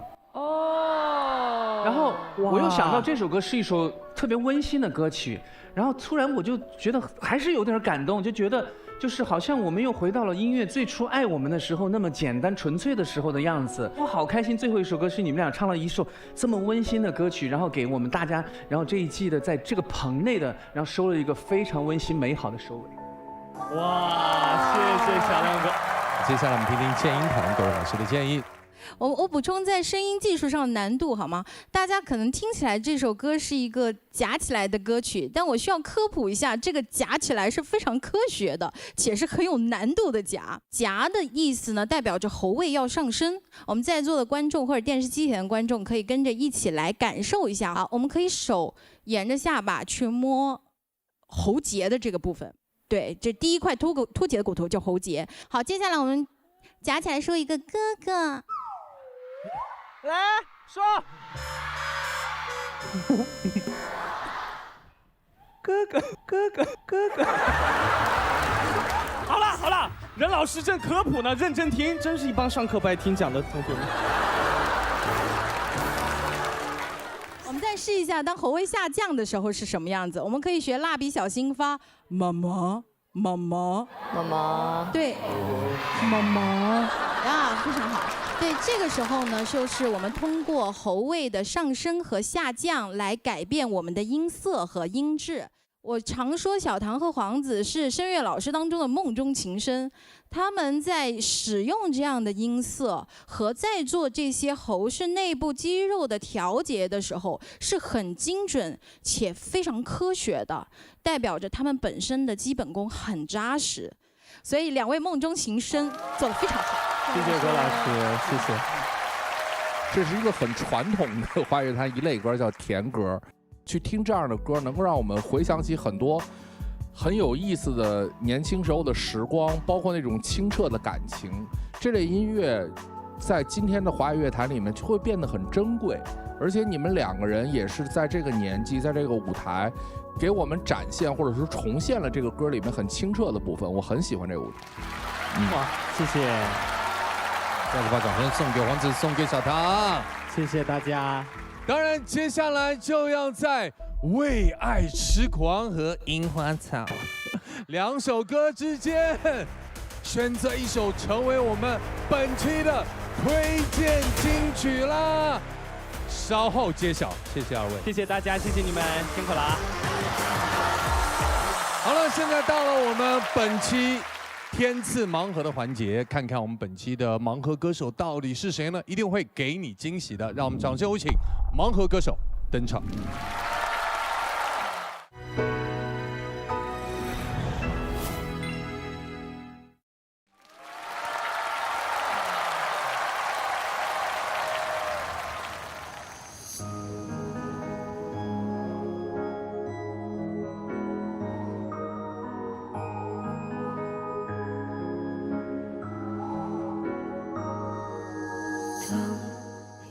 然后我又想到这首歌是一首特别温馨的歌曲，然后突然我就觉得还是有点感动，就觉得就是好像我们又回到了音乐最初爱我们的时候那么简单纯粹的时候的样子。我好开心，最后一首歌是你们俩唱了一首这么温馨的歌曲，然后给我们大家，然后这一季的在这个棚内的，然后收了一个非常温馨美好的收尾。哇，谢谢小亮哥。接下来我们听听建英团各位老师的建议。我补充在声音技术上的难度好吗？大家可能听起来这首歌是一个夹起来的歌曲，但我需要科普一下，这个夹起来是非常科学的，且是很有难度的夹。夹的意思呢，代表着喉位要上升。我们在座的观众或者电视机前的观众可以跟着一起来感受一下。好，我们可以手沿着下巴去摸喉结的这个部分。对，这第一块凸起的骨头叫喉结。好，接下来我们夹起来说一个哥哥。来说，哥哥。好了，任老师正科普呢，认真听，真是一帮上课不爱听讲的同学们。我们再试一下，当喉位下降的时候是什么样子？我们可以学蜡笔小新发，妈妈，对，妈妈啊，非常好。对，这个时候呢，就是我们通过喉位的上升和下降来改变我们的音色和音质。我常说小唐和黄子是声乐老师当中的梦中情深，他们在使用这样的音色和在做这些喉室内部肌肉的调节的时候是很精准且非常科学的，代表着他们本身的基本功很扎实。所以两位梦中情深做得非常好。谢谢郭老师，谢谢。这是一个很传统的华语乐坛一类歌，叫甜歌。去听这样的歌，能够让我们回想起很多很有意思的年轻时候的时光，包括那种清澈的感情。这类音乐在今天的华语乐坛里面就会变得很珍贵，而且你们两个人也是在这个年纪，在这个舞台，给我们展现或者说重现了这个歌里面很清澈的部分，我很喜欢这个舞台。哇，谢谢，再次把掌声送给黄子，送给小唐，谢谢大家。当然，接下来就要在《为爱痴狂》和《樱花草》2首歌之间选择一首成为我们本期的推荐金曲啦。稍后揭晓，谢谢二位，谢谢大家，谢谢你们，辛苦了啊！好了，现在到了我们本期天赐盲盒的环节，看看我们本期的盲盒歌手到底是谁呢？一定会给你惊喜的，让我们掌声有请盲盒歌手登场。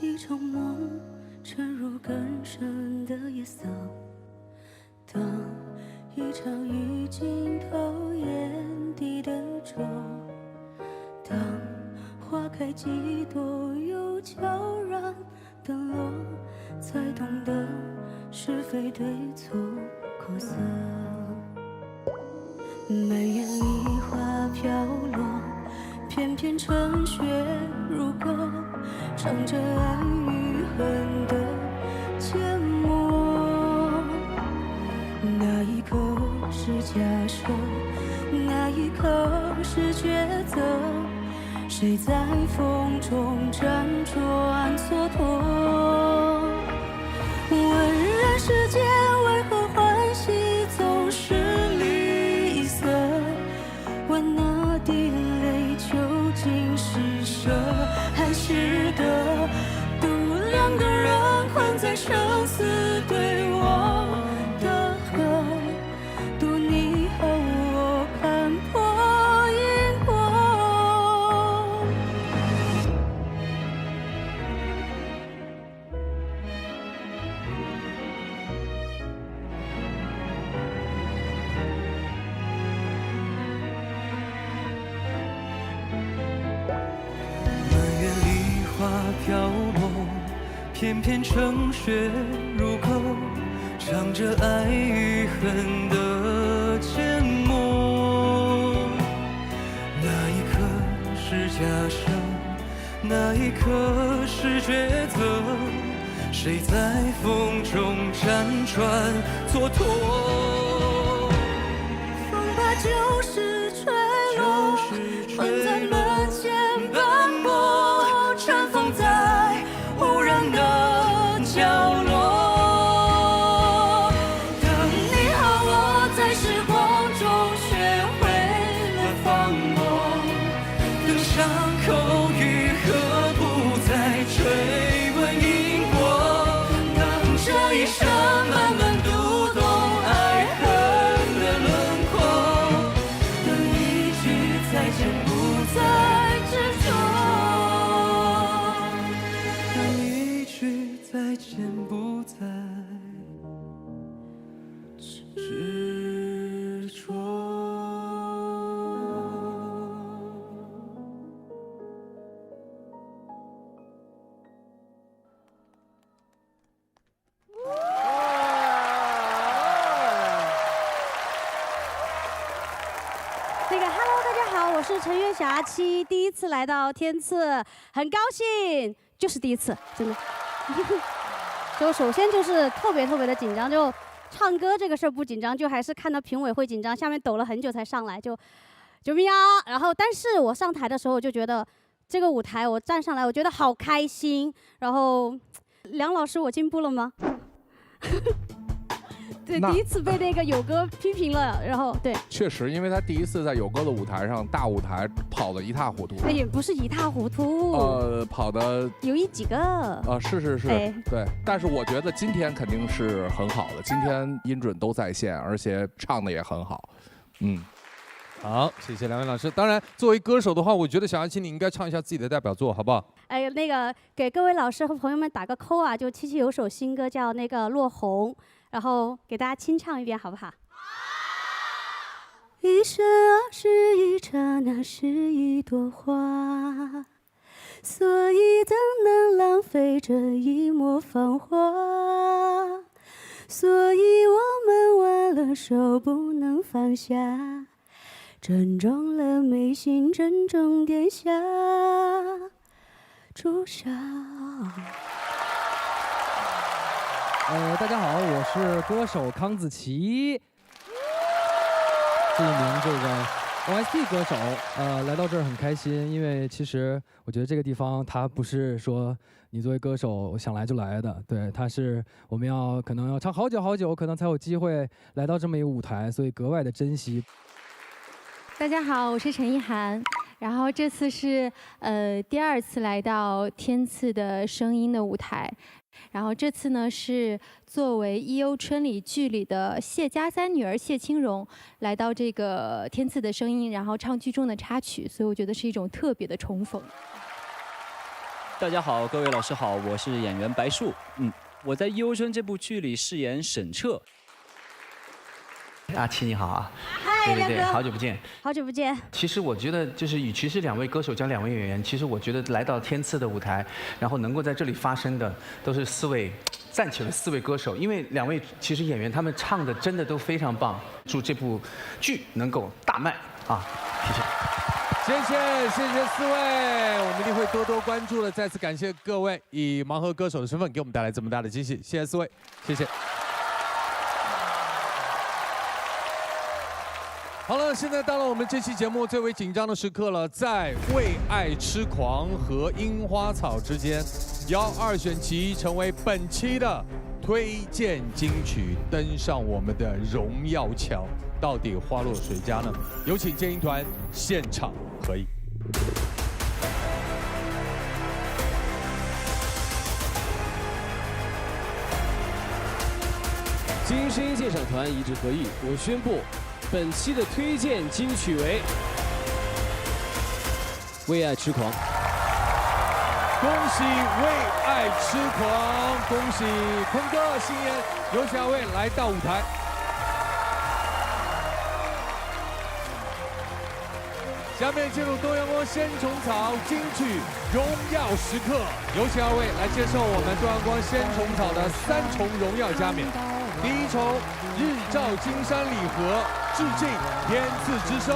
一场梦沉入更深的夜色，当一场雨浸透眼底的浊，当花开几朵又悄然的落，才懂得是非对错苦涩。眉眼里花飘落，片片成雪如歌，唱着爱与恨的缄默。那一刻是假设，那一刻是抉择，谁在风中辗转蹉跎？问人世间为何欢喜总是离色？问那滴泪究竟是舍还是得？渡两个人困在生死对我的河，渡你和我看破因果。满园梨花飘落，片片成雪如歌，唱着爱与恨的缄默。那一刻是假设，那一刻是抉择，谁在风中辗转蹉跎？风把旧事吹落，困在门前斑驳，尘封在无人的角落。等你和我在时光中学会了放过，等伤口愈合，不再追问因果。当这一生慢慢读懂爱恨的轮廓，等一句再见不再执着，等一句再见不再执着。Hello， 大家好，我是陈月霞7，第一次来到天赐，很高兴，就是第一次，真的。就首先就是特别的紧张，就唱歌这个事儿不紧张，就还是看到评委会紧张，下面抖了很久才上来，就救命啊！然后，但是我上台的时候，我就觉得这个舞台我站上来，我觉得好开心。然后，梁老师，我进步了吗？对，第一次被那个友哥批评了，然后对，确实，因为他第一次在友哥的舞台上大舞台跑得一塌糊涂。也不是一塌糊涂，跑的有几个。是，哎对。但是我觉得今天肯定是很好的，今天音准都在线，而且唱的也很好，好，谢谢两位老师。当然，作为歌手的话，我觉得小阿七你应该唱一下自己的代表作，好不好？哎，那个给各位老师和朋友们打个扣啊，就七七有首新歌叫那个《落红》，然后给大家清唱一遍，好不好？一生啊是一刹那，是一朵花，所以怎能浪费这一抹芳华？所以我们挽了手，不能放下。珍重了眉心，珍重点下朱砂。大家好，我是歌手康子琪，是一名这个 OST 歌手。来到这儿很开心，因为其实我觉得这个地方它不是说你作为歌手想来就来的，对，它是我们可能要唱好久好久，可能才有机会来到这么一个舞台，所以格外的珍惜。大家好，我是陈意涵，然后这次是第2次来到天赐的声音的舞台，然后这次呢是作为《一忧春》里剧里的谢家三女儿谢清荣来到这个天赐的声音，然后唱剧中的插曲，所以我觉得是一种特别的重逢。大家好，各位老师好，我是演员白树，我在《一忧春》这部剧里饰演沈彻。阿七你好啊！嗨，亮哥，好久不见。好久不见。其实我觉得，就是与其是2位歌手加2位演员，其实我觉得来到天赐的舞台，然后能够在这里发声的，都是站起了4位歌手。因为2位其实演员他们唱的真的都非常棒。祝这部剧能够大卖啊！谢谢。谢谢4位，我们一定会多多关注的。再次感谢各位以盲盒歌手的身份给我们带来这么大的惊喜，谢谢4位，谢谢。好了，现在到了我们这期节目最为紧张的时刻了，在《为爱痴狂》和《樱花草》之间，邀2选其成为本期的推荐金曲，登上我们的荣耀桥，到底花落谁家呢？有请剑鹰团现场合影。金声音鉴赏团一致合意，我宣布。本期的推荐金曲为《为爱痴狂》。恭喜《为爱痴狂》，恭喜坤哥、星爷、有请2位来到舞台。下面进入东阳光鲜虫草金曲荣耀时刻，有请2位来接受我们东阳光鲜虫草的3重荣耀加冕。第1重日照金山礼盒，致敬天赐之声；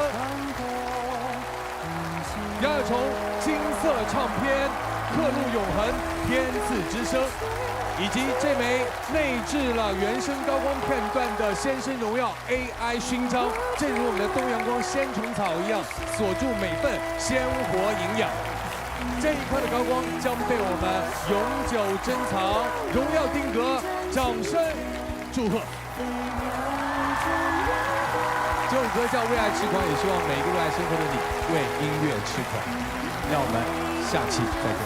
第2重金色唱片，刻录永恒天赐之声，以及这枚内置了原声高光片段的先生荣耀 AI 勋章，正如我们的东阳光鲜虫草一样，锁住每份鲜活营养。这一块的高光将被我们永久珍藏，荣耀定格，掌声祝贺！这首歌叫《为爱痴狂》，也希望每一个热爱生活的你为音乐痴狂。让我们下期再见。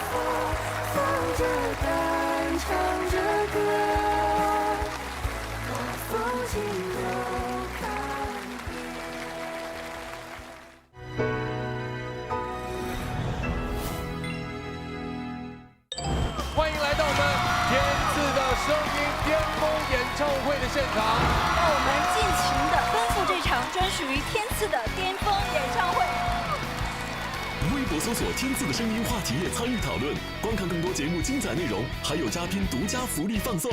欢迎来到我们天赐的声音巅峰演唱会的现场，让我们尽情地奔赴这场专属于天赐的巅峰演唱会。微博搜索“天赐的声音”话题页参与讨论，观看更多节目精彩内容，还有嘉宾独家福利放送。